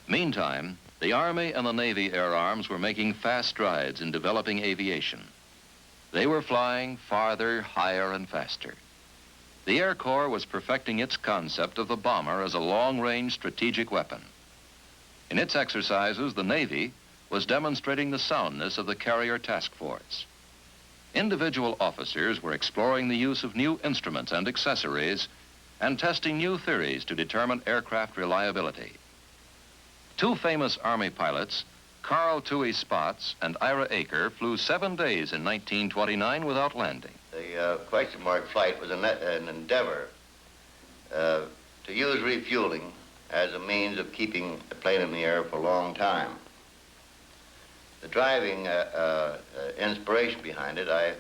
Meantime, the Army and the Navy air arms were making fast strides in developing aviation. They were flying farther, higher, and faster. The Air Corps was perfecting its concept of the bomber as a long-range strategic weapon. In its exercises, the Navy was demonstrating the soundness of the carrier task force. Individual officers were exploring the use of new instruments and accessories and testing new theories to determine aircraft reliability. Two famous Army pilots, Carl Toohey Spotts and Ira Aker, flew 7 days in 1929 without landing.
The question mark flight was an endeavor to use refueling as a means of keeping the plane in the air for a long time. The driving inspiration behind it, I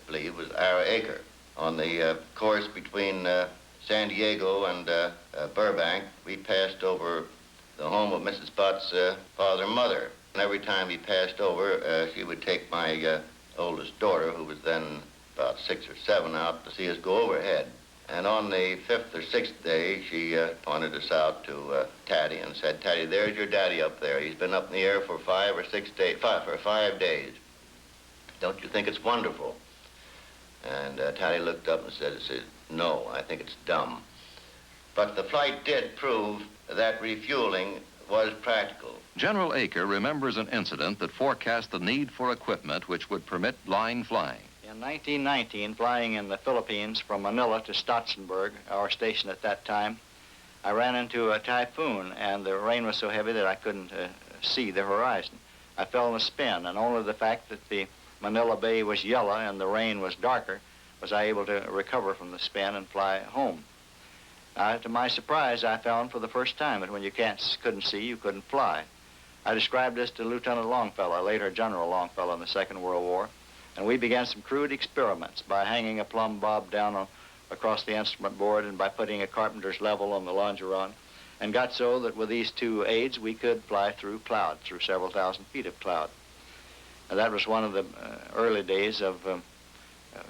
believe, was Ira Aker. On the course between San Diego and Burbank, we passed over the home of Mrs. Spott's father and mother. And every time we passed over, she would take my oldest daughter, who was then about 6 or 7, out to see us go overhead. And on the 5th or 6th day, she pointed us out to Taddy and said, "Taddy, there's your daddy up there. He's been up in the air for 5 or 6 days, for 5 days. Don't you think it's wonderful?" And Taddy looked up and said, "No, I think it's dumb." But the flight did prove that refueling was practical.
General Aker remembers an incident that forecast the need for equipment which would permit line flying.
In 1919, flying in the Philippines from Manila to Stotsenburg, our station at that time, I ran into a typhoon, and the rain was so heavy that I couldn't see the horizon. I fell in a spin, and only the fact that the Manila Bay was yellow and the rain was darker was I able to recover from the spin and fly home. To my surprise, I found for the first time that when you couldn't see, you couldn't fly. I described this to Lieutenant Longfellow, later General Longfellow in the Second World War, and we began some crude experiments by hanging a plumb bob down across the instrument board and by putting a carpenter's level on the longeron, and got so that with these two aids we could fly through cloud, through several thousand feet of cloud. And that was one of the early days of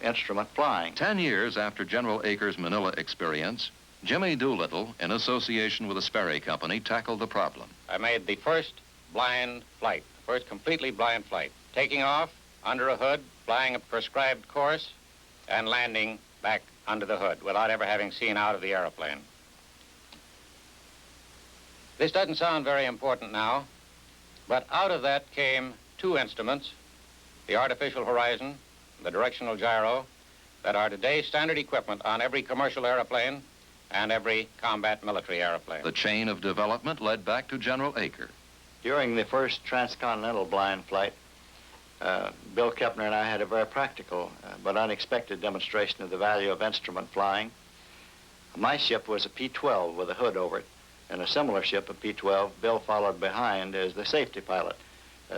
instrument flying.
10 years after General Akers' Manila experience, Jimmy Doolittle, in association with the Sperry Company, tackled the problem.
I made the first blind flight, the first completely blind flight, taking off under a hood, flying a prescribed course, and landing back under the hood without ever having seen out of the airplane. This doesn't sound very important now, but out of that came two instruments, the artificial horizon, the directional gyro, that are today standard equipment on every commercial airplane and every combat military airplane.
The chain of development led back to General Aker.
During the first transcontinental blind flight, Bill Kepner and I had a very practical but unexpected demonstration of the value of instrument flying. My ship was a P-12 with a hood over it, and a similar ship, a P-12, Bill followed behind as the safety pilot,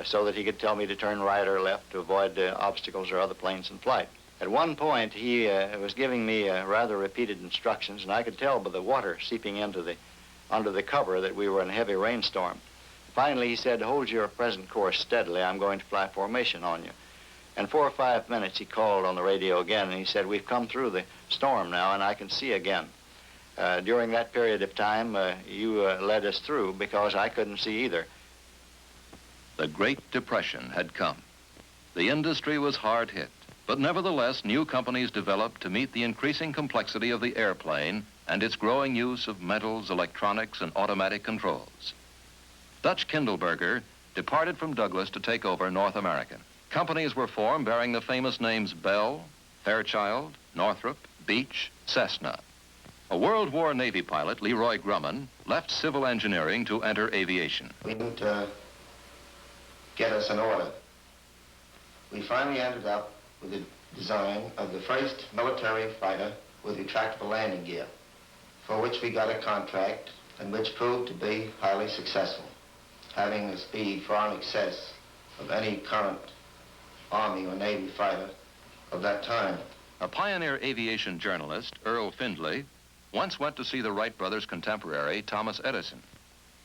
so that he could tell me to turn right or left to avoid obstacles or other planes in flight. At one point, he was giving me rather repeated instructions, and I could tell by the water seeping under the cover that we were in a heavy rainstorm. Finally, he said, "Hold your present course steadily. I'm going to fly formation on you." In 4 or 5 minutes, he called on the radio again, and he said, "We've come through the storm now, and I can see again." During that period of time, you led us through because I couldn't see either.
The Great Depression had come. The industry was hard hit, but nevertheless, new companies developed to meet the increasing complexity of the airplane and its growing use of metals, electronics, and automatic controls. Dutch Kindleberger departed from Douglas to take over North American. Companies were formed bearing the famous names Bell, Fairchild, Northrop, Beech, Cessna. A World War Navy pilot, Leroy Grumman, left civil engineering to enter aviation.
We didn't get us an order. We finally ended up with the design of the first military fighter with retractable landing gear, for which we got a contract and which proved to be highly successful, having a speed far in excess of any current Army or Navy fighter of that time.
A pioneer aviation journalist, Earl Findlay, once went to see the Wright brothers' contemporary, Thomas Edison.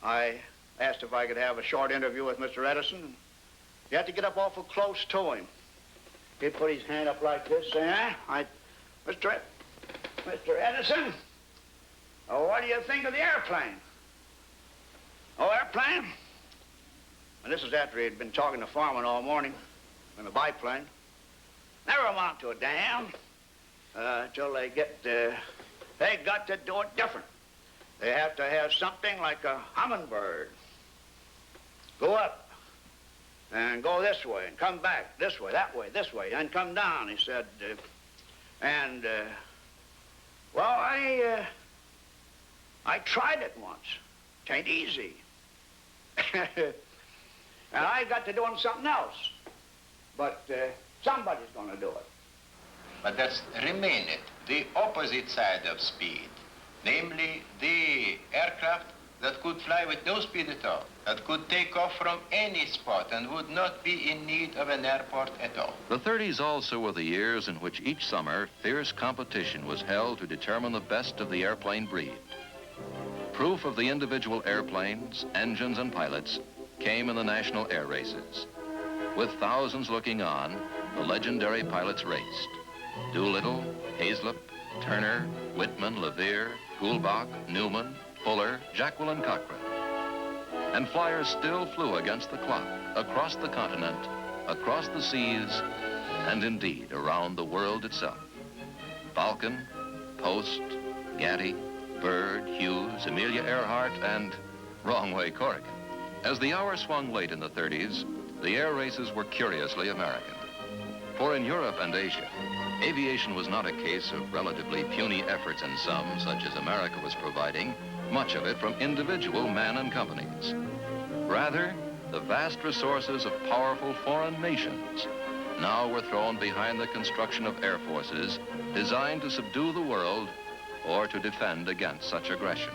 I asked if I could have a short interview with Mr. Edison. You had to get up awful close to him. He'd put his hand up like this, saying, Mr. Edison, what do you think of the airplane? Oh, airplane? And this is after he'd been talking to Farman all morning in the biplane. Never amount to a damn till they got to do it different. They have to have something like a hummingbird. Go up and go this way and come back this way, that way, this way, and come down, he said. Well, I tried it once. It ain't easy. And I got to doing something else. But somebody's going to do it.
But that's remained the opposite side of speed, namely the aircraft that could fly with no speed at all, that could take off from any spot and would not be in need of an airport at all.
The 30s also were the years in which each summer fierce competition was held to determine the best of the airplane breed. Proof of the individual airplanes, engines, and pilots came in the national air races. With thousands looking on, the legendary pilots raced. Doolittle, Hazlip, Turner, Whitman, Levere, Goulbach, Newman, Fuller, Jacqueline Cochran. And flyers still flew against the clock, across the continent, across the seas, and indeed around the world itself. Falcon, Post, Gatty, Byrd, Hughes, Amelia Earhart, and wrong way Corrigan. As the hour swung late in the 30s, the air races were curiously American. For in Europe and Asia, aviation was not a case of relatively puny efforts in some, such as America was providing, much of it from individual men and companies. Rather, the vast resources of powerful foreign nations now were thrown behind the construction of air forces designed to subdue the world or to defend against such aggression.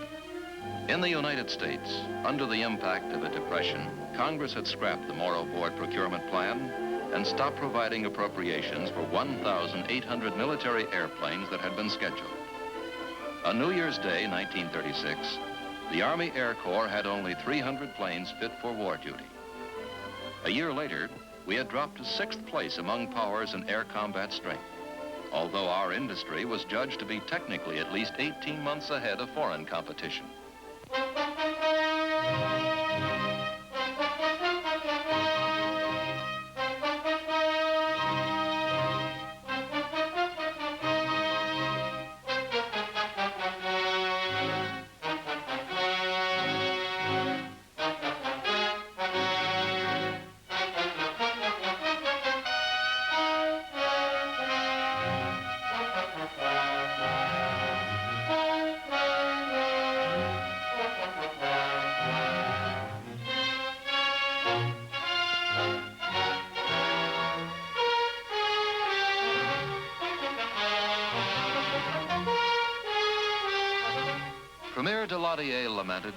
In the United States, under the impact of a depression, Congress had scrapped the Morrow Board procurement plan and stopped providing appropriations for 1,800 military airplanes that had been scheduled. On New Year's Day, 1936, the Army Air Corps had only 300 planes fit for war duty. A year later, we had dropped to 6th place among powers in air combat strength, although our industry was judged to be technically at least 18 months ahead of foreign competition. Premier Daladier lamented,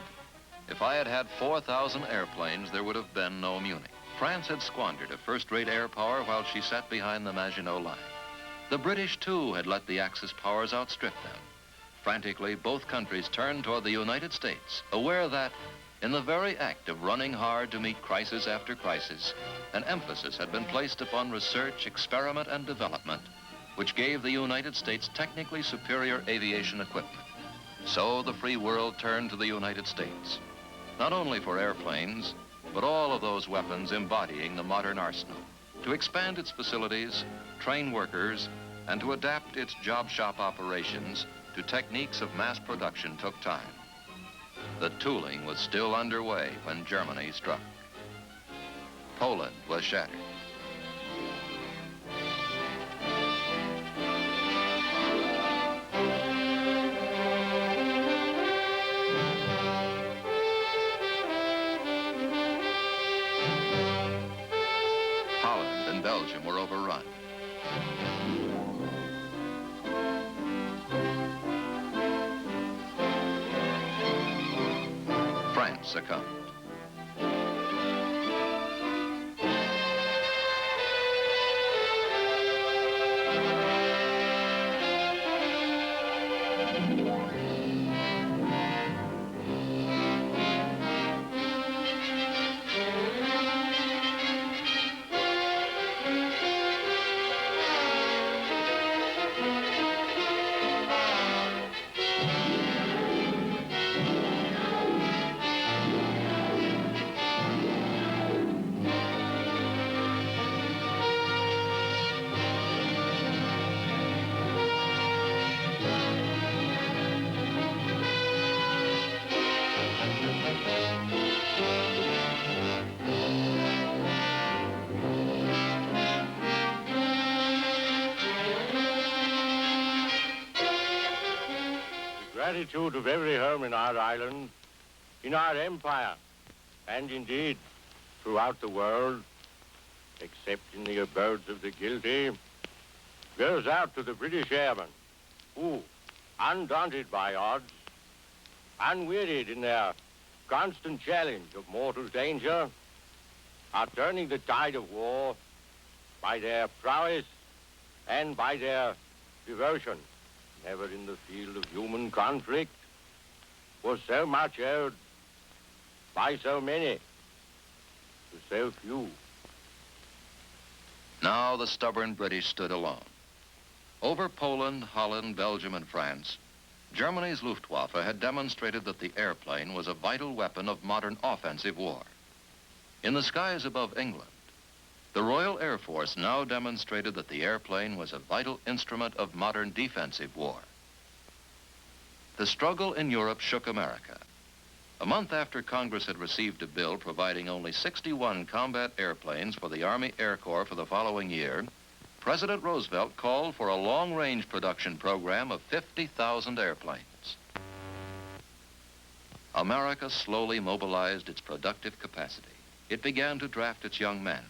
"If I had had 4,000 airplanes, there would have been no Munich." France had squandered a first-rate air power while she sat behind the Maginot Line. The British, too, had let the Axis powers outstrip them. Frantically, both countries turned toward the United States, aware that, in the very act of running hard to meet crisis after crisis, an emphasis had been placed upon research, experiment, and development, which gave the United States technically superior aviation equipment. So the free world turned to the United States, not only for airplanes, but all of those weapons embodying the modern arsenal. To expand its facilities, train workers, and to adapt its job shop operations to techniques of mass production took time. The tooling was still underway when Germany struck. Poland was shattered. Holland and Belgium were overrun. France succumbed.
Gratitude of every home in our island, in our empire, and indeed throughout the world, except in the abodes of the guilty, goes out to the British airmen who, undaunted by odds, unwearied in their constant challenge of mortal danger, are turning the tide of war by their prowess and by their devotion. Never in the field of human conflict was so much owed by so many to so few.
Now the stubborn British stood alone. Over Poland, Holland, Belgium, and France, Germany's Luftwaffe had demonstrated that the airplane was a vital weapon of modern offensive war. In the skies above England, the Royal Air Force now demonstrated that the airplane was a vital instrument of modern defensive war. The struggle in Europe shook America. A month after Congress had received a bill providing only 61 combat airplanes for the Army Air Corps for the following year, President Roosevelt called for a long-range production program of 50,000 airplanes. America slowly mobilized its productive capacity. It began to draft its young men.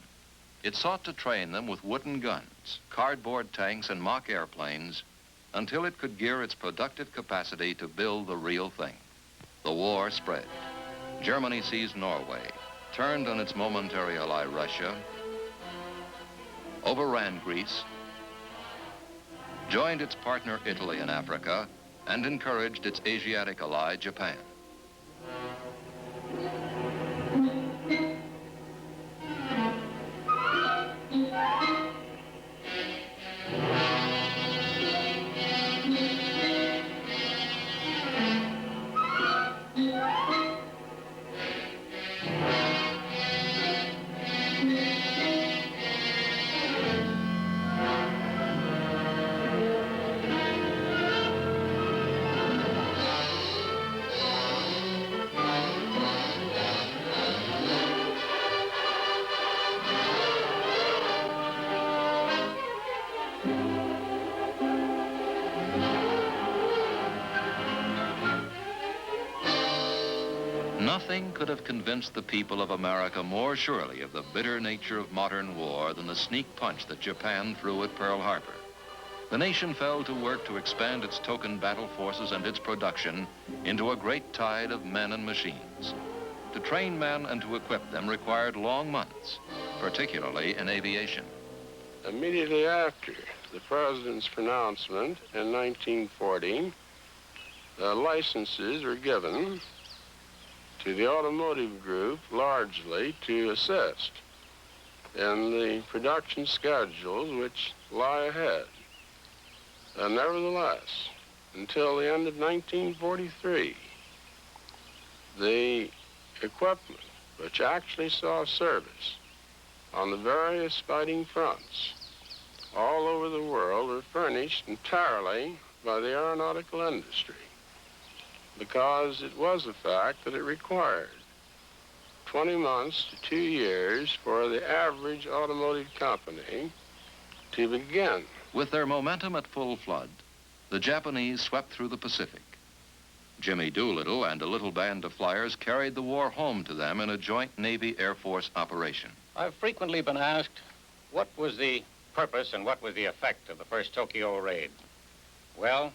It sought to train them with wooden guns, cardboard tanks, and mock airplanes until it could gear its productive capacity to build the real thing. The war spread. Germany seized Norway, turned on its momentary ally Russia, overran Greece, joined its partner Italy in Africa, and encouraged its Asiatic ally Japan. Nothing could have convinced the people of America more surely of the bitter nature of modern war than the sneak punch that Japan threw at Pearl Harbor. The nation fell to work to expand its token battle forces and its production into a great tide of men and machines. To train men and to equip them required long months, particularly in aviation.
Immediately after the President's pronouncement in 1940, licenses were given to the automotive group largely to assist in the production schedules which lie ahead. Nevertheless, until the end of 1943, the equipment which actually saw service on the various fighting fronts all over the world were furnished entirely by the aeronautical industry, because it was a fact that it required 20 months to 2 years for the average automotive company to begin.
With their momentum at full flood, the Japanese swept through the Pacific. Jimmy Doolittle and a little band of flyers carried the war home to them in a joint Navy-Air Force operation.
I've frequently been asked, what was the purpose and what was the effect of the first Tokyo raid? Well,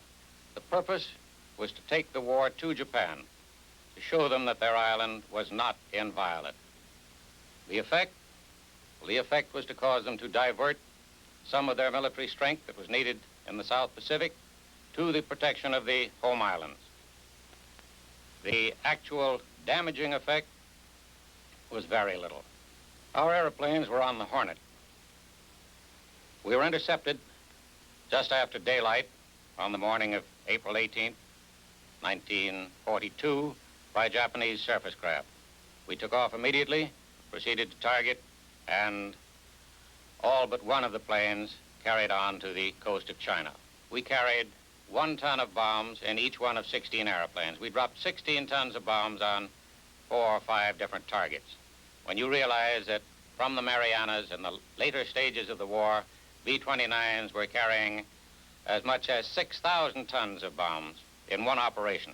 the purpose was to take the war to Japan, to show them that their island was not inviolate. The effect? Well, the effect was to cause them to divert some of their military strength that was needed in the South Pacific to the protection of the home islands. The actual damaging effect was very little. Our airplanes were on the Hornet. We were intercepted just after daylight on the morning of April 18th, 1942, by Japanese surface craft. We took off immediately, proceeded to target, and all but one of the planes carried on to the coast of China. We carried 1 ton of bombs in each one of 16 airplanes. We dropped 16 tons of bombs on 4 or 5 different targets. When you realize that from the Marianas in the later stages of the war, B-29s were carrying as much as 6,000 tons of bombs in one operation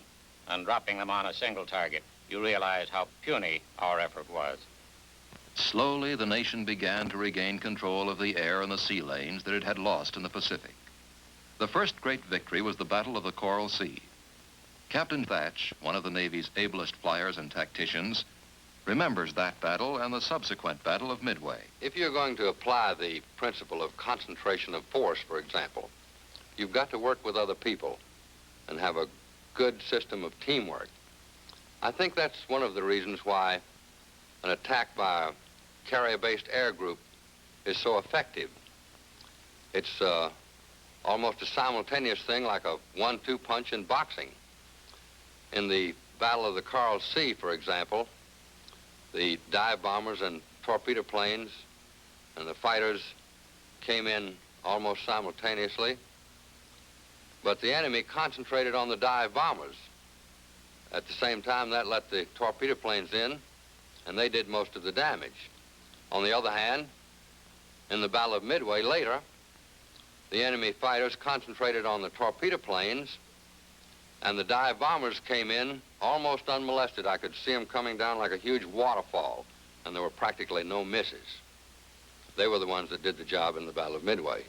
and dropping them on a single target, you realize how puny our effort was.
Slowly, the nation began to regain control of the air and the sea lanes that it had lost in the Pacific. The first great victory was the Battle of the Coral Sea. Captain Thatch, one of the Navy's ablest flyers and tacticians, remembers that battle and the subsequent Battle of Midway.
If you're going to apply the principle of concentration of force, for example, you've got to work with other people and have a good system of teamwork. I think that's one of the reasons why an attack by a carrier-based air group is so effective. It's almost a simultaneous thing, like a 1-2 punch in boxing. In the Battle of the Coral Sea, for example, the dive bombers and torpedo planes and the fighters came in almost simultaneously, but the enemy concentrated on the dive bombers. At the same time, that let the torpedo planes in, and they did most of the damage. On the other hand, in the Battle of Midway later, the enemy fighters concentrated on the torpedo planes, and the dive bombers came in almost unmolested. I could see them coming down like a huge waterfall, and there were practically no misses. They were the ones that did the job in the Battle of Midway.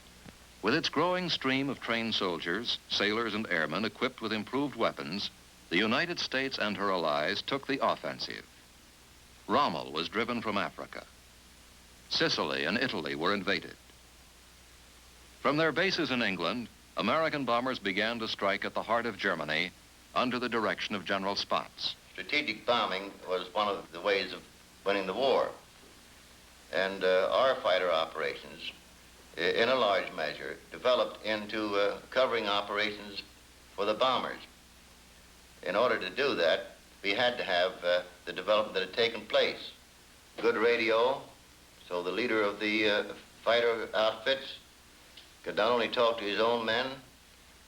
With its growing stream of trained soldiers, sailors, and airmen equipped with improved weapons, the United States and her allies took the offensive. Rommel was driven from Africa. Sicily and Italy were invaded. From their bases in England, American bombers began to strike at the heart of Germany under the direction of General Spaatz.
Strategic bombing was one of the ways of winning the war. And our fighter operations, in a large measure, developed into covering operations for the bombers. In order to do that, we had to have the development that had taken place. Good radio, so the leader of the fighter outfits could not only talk to his own men,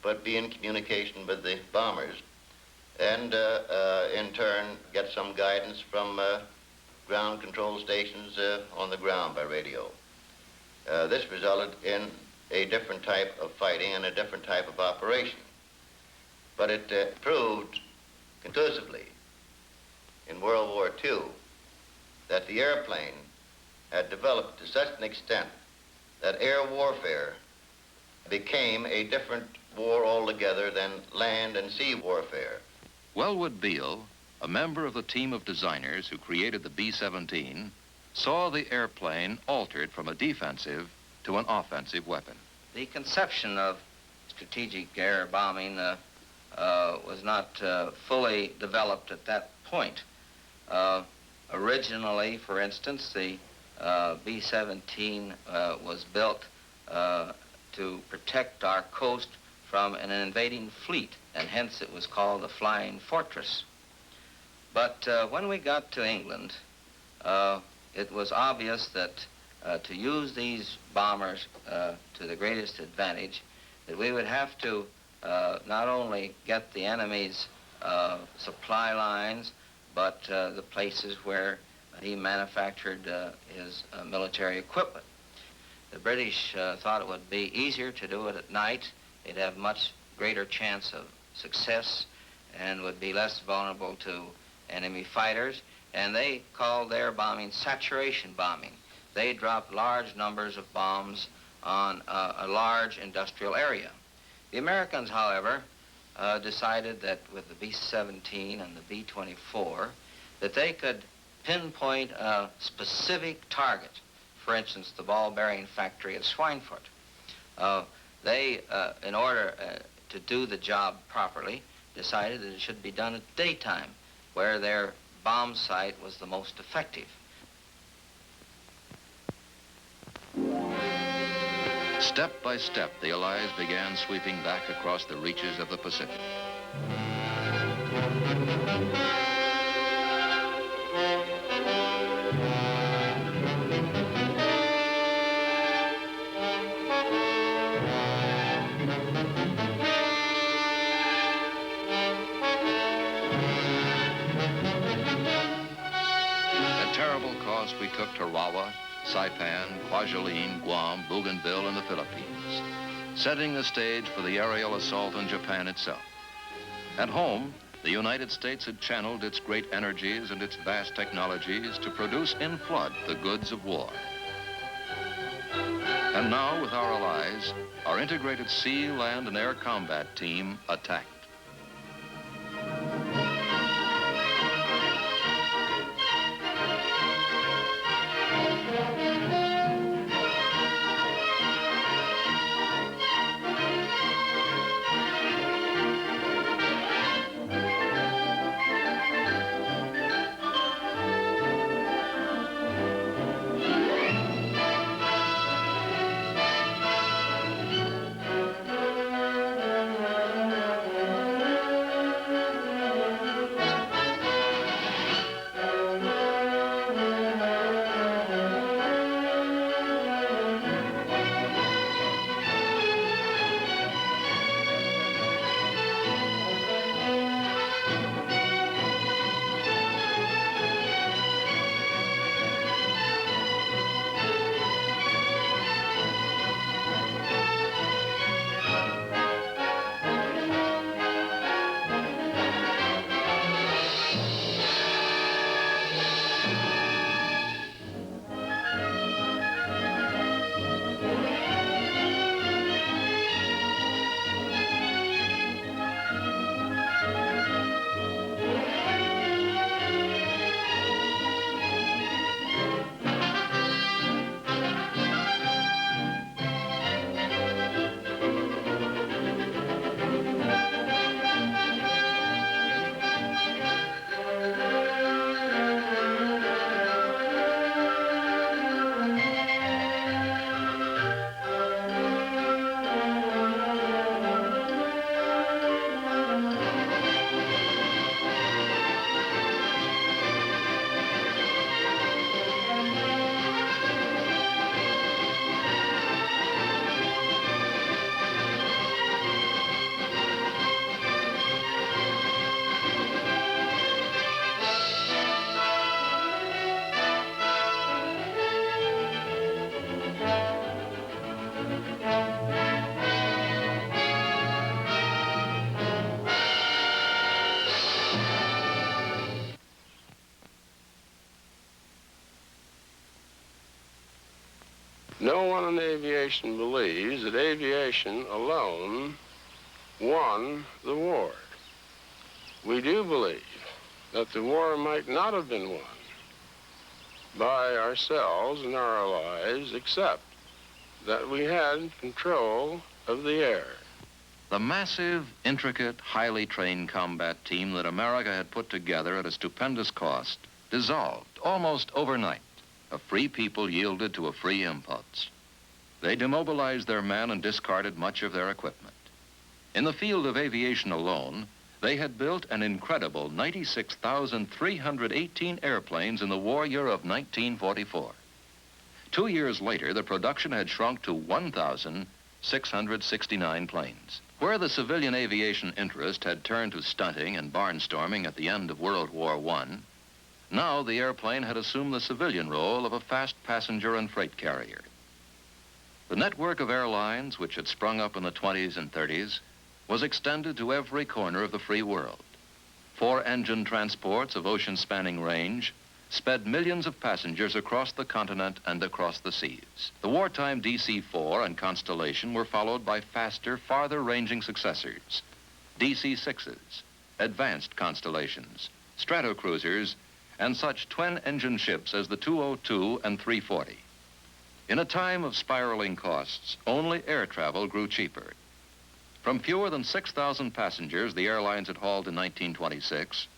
but be in communication with the bombers, and in turn get some guidance from ground control stations on the ground by radio. This resulted in a different type of fighting and a different type of operation. But it proved conclusively in World War II that the airplane had developed to such an extent that air warfare became a different war altogether than land and sea warfare.
Wellwood Beale, a member of the team of designers who created the B-17, saw the airplane altered from a defensive to an offensive weapon.
The conception of strategic air bombing was not fully developed at that point. Originally, for instance, the B-17 was built to protect our coast from an invading fleet, and hence it was called the Flying Fortress. But when we got to England, it was obvious that to use these bombers to the greatest advantage, that we would have to not only get the enemy's supply lines, but the places where he manufactured his military equipment. The British thought it would be easier to do it at night. They'd have much greater chance of success and would be less vulnerable to enemy fighters. And they called their bombing saturation bombing. They dropped large numbers of bombs on a large industrial area. The Americans, however, decided that with the B-17 and the B-24, that they could pinpoint a specific target. For instance, the ball bearing factory at Schweinfurt. They, in order to do the job properly, decided that it should be done at daytime, where their bomb sight was the most effective.
Step by step, the Allies began sweeping back across the reaches of the Pacific. We took Tarawa, Saipan, Kwajalein, Guam, Bougainville, and the Philippines, setting the stage for the aerial assault on Japan itself. At home, the United States had channeled its great energies and its vast technologies to produce in flood the goods of war. And now, with our allies, our integrated sea, land, and air combat team attacked.
No one in aviation believes that aviation alone won the war. We do believe that the war might not have been won by ourselves and our allies, except that we had control of the air.
The massive, intricate, highly trained combat team that America had put together at a stupendous cost dissolved almost overnight. A free people yielded to a free impulse. They demobilized their men and discarded much of their equipment. In the field of aviation alone, they had built an incredible 96,318 airplanes in the war year of 1944. 2 years later, the production had shrunk to 1,669 planes. Where the civilian aviation interest had turned to stunting and barnstorming at the end of World War I, now the airplane had assumed the civilian role of a fast passenger and freight carrier. The network of airlines, which had sprung up in the 20s and 30s, was extended to every corner of the free world. 4-engine transports of ocean-spanning range sped millions of passengers across the continent and across the seas. The wartime DC-4 and Constellation were followed by faster, farther-ranging successors, DC-6s, advanced Constellations, Stratocruisers, and such twin-engine ships as the 202 and 340. In a time of spiraling costs, only air travel grew cheaper. From fewer than 6,000 passengers the airlines had hauled in 1926,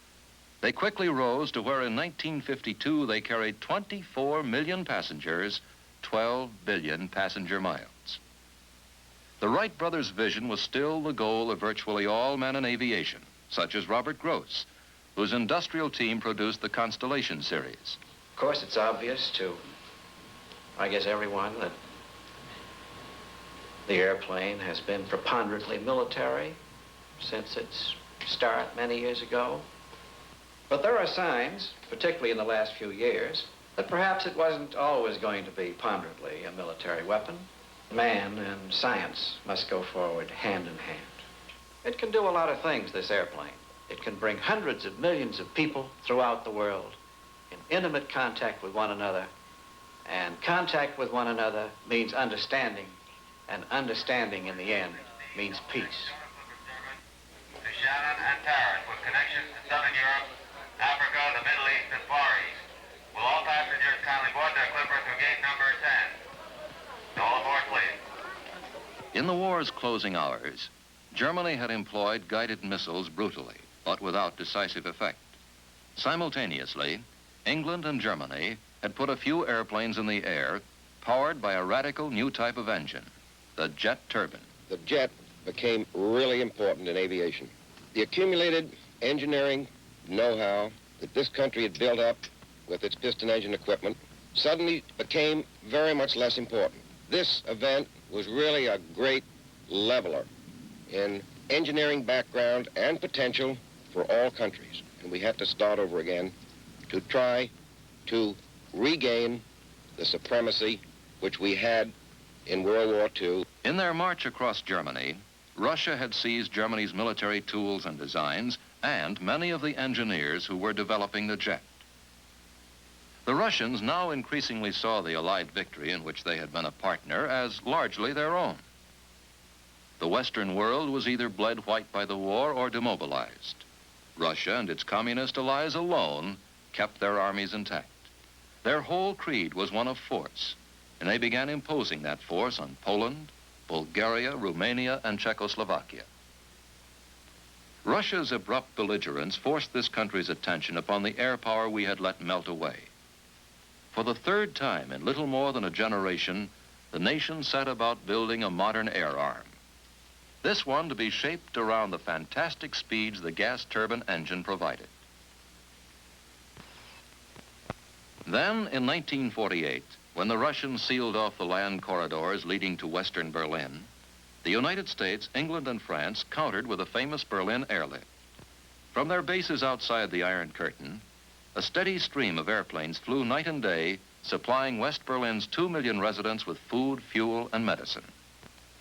they quickly rose to where in 1952 they carried 24 million passengers, 12 billion passenger miles. The Wright brothers' vision was still the goal of virtually all men in aviation, such as Robert Gross, whose industrial team produced the Constellation series.
Of course, it's obvious to, I guess, everyone that the airplane has been preponderantly military since its start many years ago. But there are signs, particularly in the last few years, that perhaps it wasn't always going to be ponderantly a military weapon. Man and science must go forward hand in hand. It can do a lot of things, this airplane. It can bring hundreds of millions of people throughout the world in intimate contact with one another. And contact with one another means understanding, and understanding in the end means peace.
To Shannon and Tarrant with connections to Southern Europe, Africa, the Middle East, and Far East. Will all passengers kindly board their clipper through gate number 10? All aboard, please.
In the war's closing hours, Germany had employed guided missiles brutally, but without decisive effect. Simultaneously, England and Germany had put a few airplanes in the air powered by a radical new type of engine, the jet turbine.
The jet became really important in aviation. The accumulated engineering know-how that this country had built up with its piston engine equipment suddenly became very much less important. This event was really a great leveler in engineering background and potential for all countries. And we had to start over again to try to regain the supremacy which we had in World War II.
In their march across Germany, Russia had seized Germany's military tools and designs and many of the engineers who were developing the jet. The Russians now increasingly saw the Allied victory in which they had been a partner as largely their own. The Western world was either bled white by the war or demobilized. Russia and its communist allies alone kept their armies intact. Their whole creed was one of force, and they began imposing that force on Poland, Bulgaria, Romania, and Czechoslovakia. Russia's abrupt belligerence forced this country's attention upon the air power we had let melt away. For the third time in little more than a generation, the nation set about building a modern air arm. This one to be shaped around the fantastic speeds the gas turbine engine provided. Then, in 1948, when the Russians sealed off the land corridors leading to western Berlin, the United States, England, and France countered with a famous Berlin airlift. From their bases outside the Iron Curtain, a steady stream of airplanes flew night and day, supplying West Berlin's 2 million residents with food, fuel, and medicine.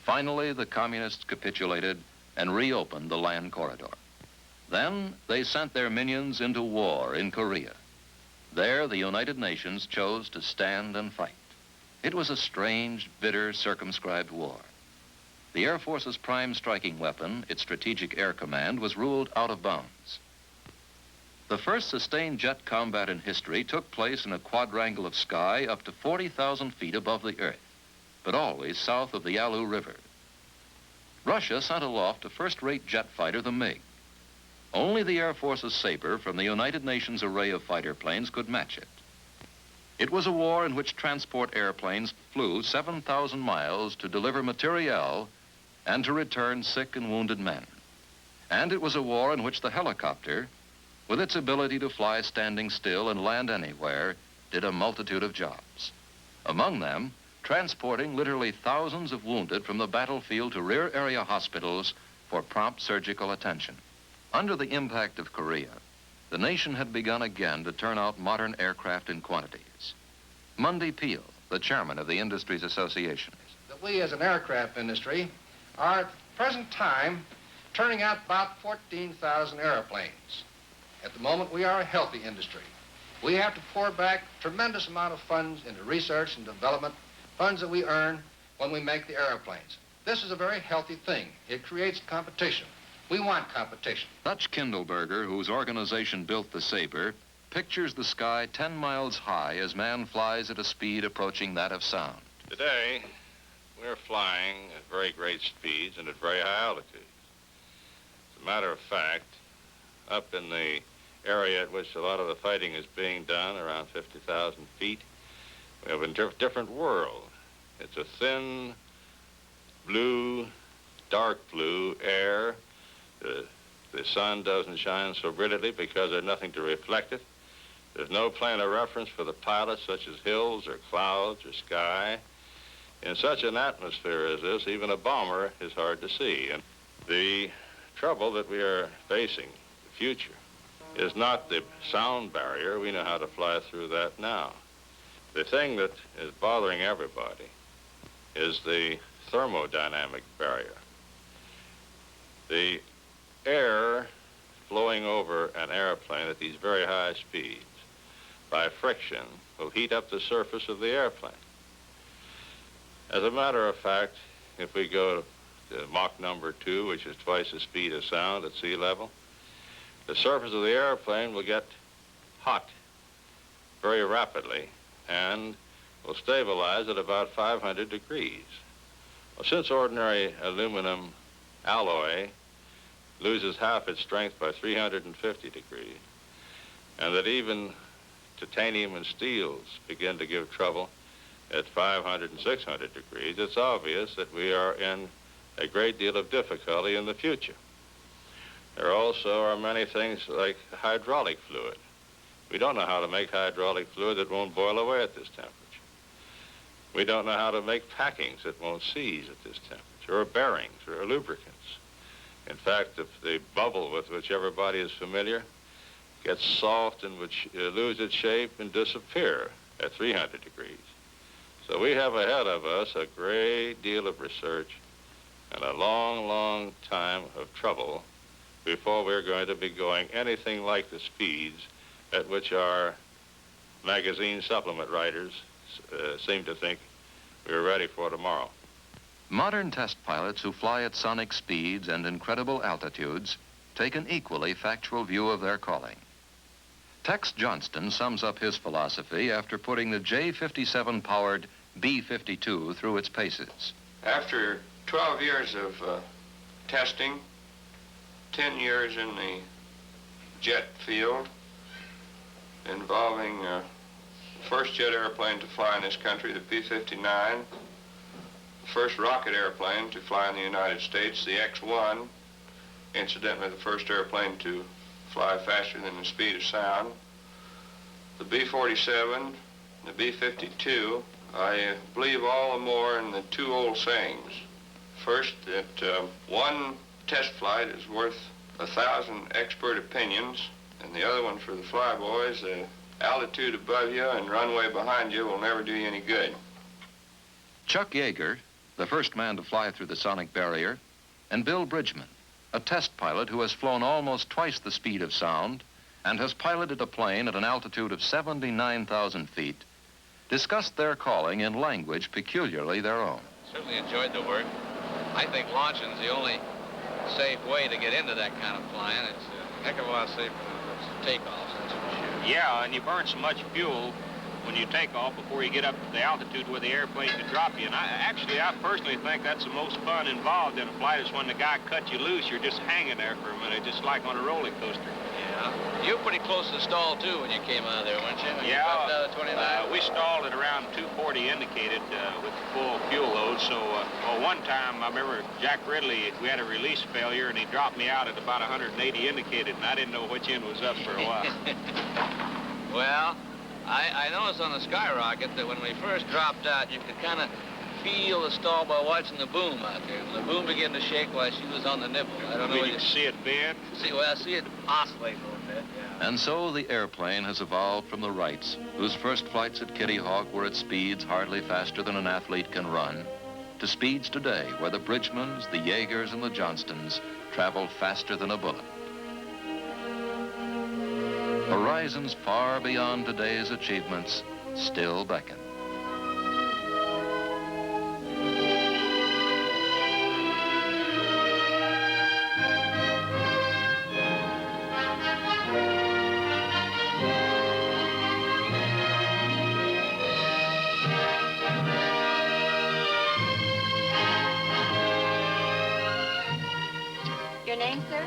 Finally, the communists capitulated and reopened the land corridor. Then they sent their minions into war in Korea. There, the United Nations chose to stand and fight. It was a strange, bitter, circumscribed war. The Air Force's prime striking weapon, its Strategic Air Command, was ruled out of bounds. The first sustained jet combat in history took place in a quadrangle of sky up to 40,000 feet above the Earth, but always south of the Yalu River. Russia sent aloft a first-rate jet fighter, the MiG. Only the Air Force's Sabre from the United Nations array of fighter planes could match it. It was a war in which transport airplanes flew 7,000 miles to deliver materiel and to return sick and wounded men. And it was a war in which the helicopter, with its ability to fly standing still and land anywhere, did a multitude of jobs. Among them, transporting literally thousands of wounded from the battlefield to rear area hospitals for prompt surgical attention. Under the impact of Korea, the nation had begun again to turn out modern aircraft in quantities. Mundy Peel, the chairman of the Industries Association.
That we as an aircraft industry are at the present time turning out about 14,000 airplanes. At the moment, we are a healthy industry. We have to pour back a tremendous amount of funds into research and development, funds that we earn when we make the airplanes. This is a very healthy thing. It creates competition. We want competition.
Dutch Kindleberger, whose organization built the Sabre, pictures the sky 10 miles high as man flies at a speed approaching that of sound.
Today, we're flying at very great speeds and at very high altitudes. As a matter of fact, up in the area at which a lot of the fighting is being done, around 50,000 feet, we have a different world. It's a thin, blue, dark blue air. The sun doesn't shine so brilliantly because there's nothing to reflect it. There's no plane of reference for the pilot, such as hills or clouds or sky. In such an atmosphere as this, even a bomber is hard to see. And the trouble that we are facing, the future, is not the sound barrier. We know how to fly through that now. The thing that is bothering everybody is the thermodynamic barrier. The air flowing over an airplane at these very high speeds by friction will heat up the surface of the airplane. As a matter of fact, if we go to Mach number 2, which is twice the speed of sound at sea level, the surface of the airplane will get hot very rapidly and will stabilize at about 500 degrees. Well, since ordinary aluminum alloy loses half its strength by 350 degrees, and that even titanium and steels begin to give trouble at 500 and 600 degrees, it's obvious that we are in a great deal of difficulty in the future. There also are many things like hydraulic fluid. We don't know how to make hydraulic fluid that won't boil away at this temperature. We don't know how to make packings that won't seize at this temperature, or bearings, or lubricants. In fact, if the bubble with which everybody is familiar gets soft and which lose its shape and disappear at 300 degrees. So we have ahead of us a great deal of research and a long, long time of trouble before we're going to be going anything like the speeds at which our magazine supplement writers seem to think we're ready for tomorrow.
Modern test pilots who fly at sonic speeds and incredible altitudes take an equally factual view of their calling. Tex Johnston sums up his philosophy after putting the J-57-powered B-52 through its paces.
After 12 years of testing, 10 years in the jet field, involving the first jet airplane to fly in this country, the P-59, the first rocket airplane to fly in the United States, the X-1, incidentally the first airplane to fly faster than the speed of sound, the B-47, the B-52, I believe all the more in the two old sayings. First, that one test flight is worth 1,000 expert opinions, and the other one for the flyboys, the altitude above you and runway behind you will never do you any good.
Chuck Yeager, the first man to fly through the sonic barrier, and Bill Bridgman, a test pilot who has flown almost twice the speed of sound and has piloted a plane at an altitude of 79,000 feet, discussed their calling in language peculiarly their own.
Certainly enjoyed the work. I think launching's the only safe way to get into that kind of flying. It's a heck of a lot safer than takeoffs, that's for sure.
Yeah, and you burn so much fuel when you take off before you get up to the altitude where the airplane could drop you. And I personally think that's the most fun involved in a flight is when the guy cuts you loose. You're just hanging there for a minute, just like on a roller coaster.
Yeah. You were pretty close to the stall, too, when you came out of there, weren't you? When
yeah.
You dropped out of 29?
We stalled at around 240 indicated with the full fuel load. So one time, I remember Jack Ridley, we had a release failure, and he dropped me out at about 180 indicated, and I didn't know which end was up for a while.
Well, I noticed on the skyrocket that when we first dropped out, you could kind of feel the stall by watching the boom out there. When the boom began to shake while she was on the nipple. I don't know
whether you see it bend.
I see it oscillate a little bit, yeah.
And so the airplane has evolved from the Wrights, whose first flights at Kitty Hawk were at speeds hardly faster than an athlete can run, to speeds today where the Bridgmans, the Jaegers, and the Johnstons travel faster than a bullet. Horizons far beyond today's achievements still beckon.
Your name, sir?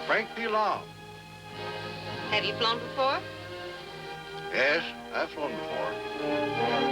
Frank P. Long.
Have you flown before?
Yes, I've flown before.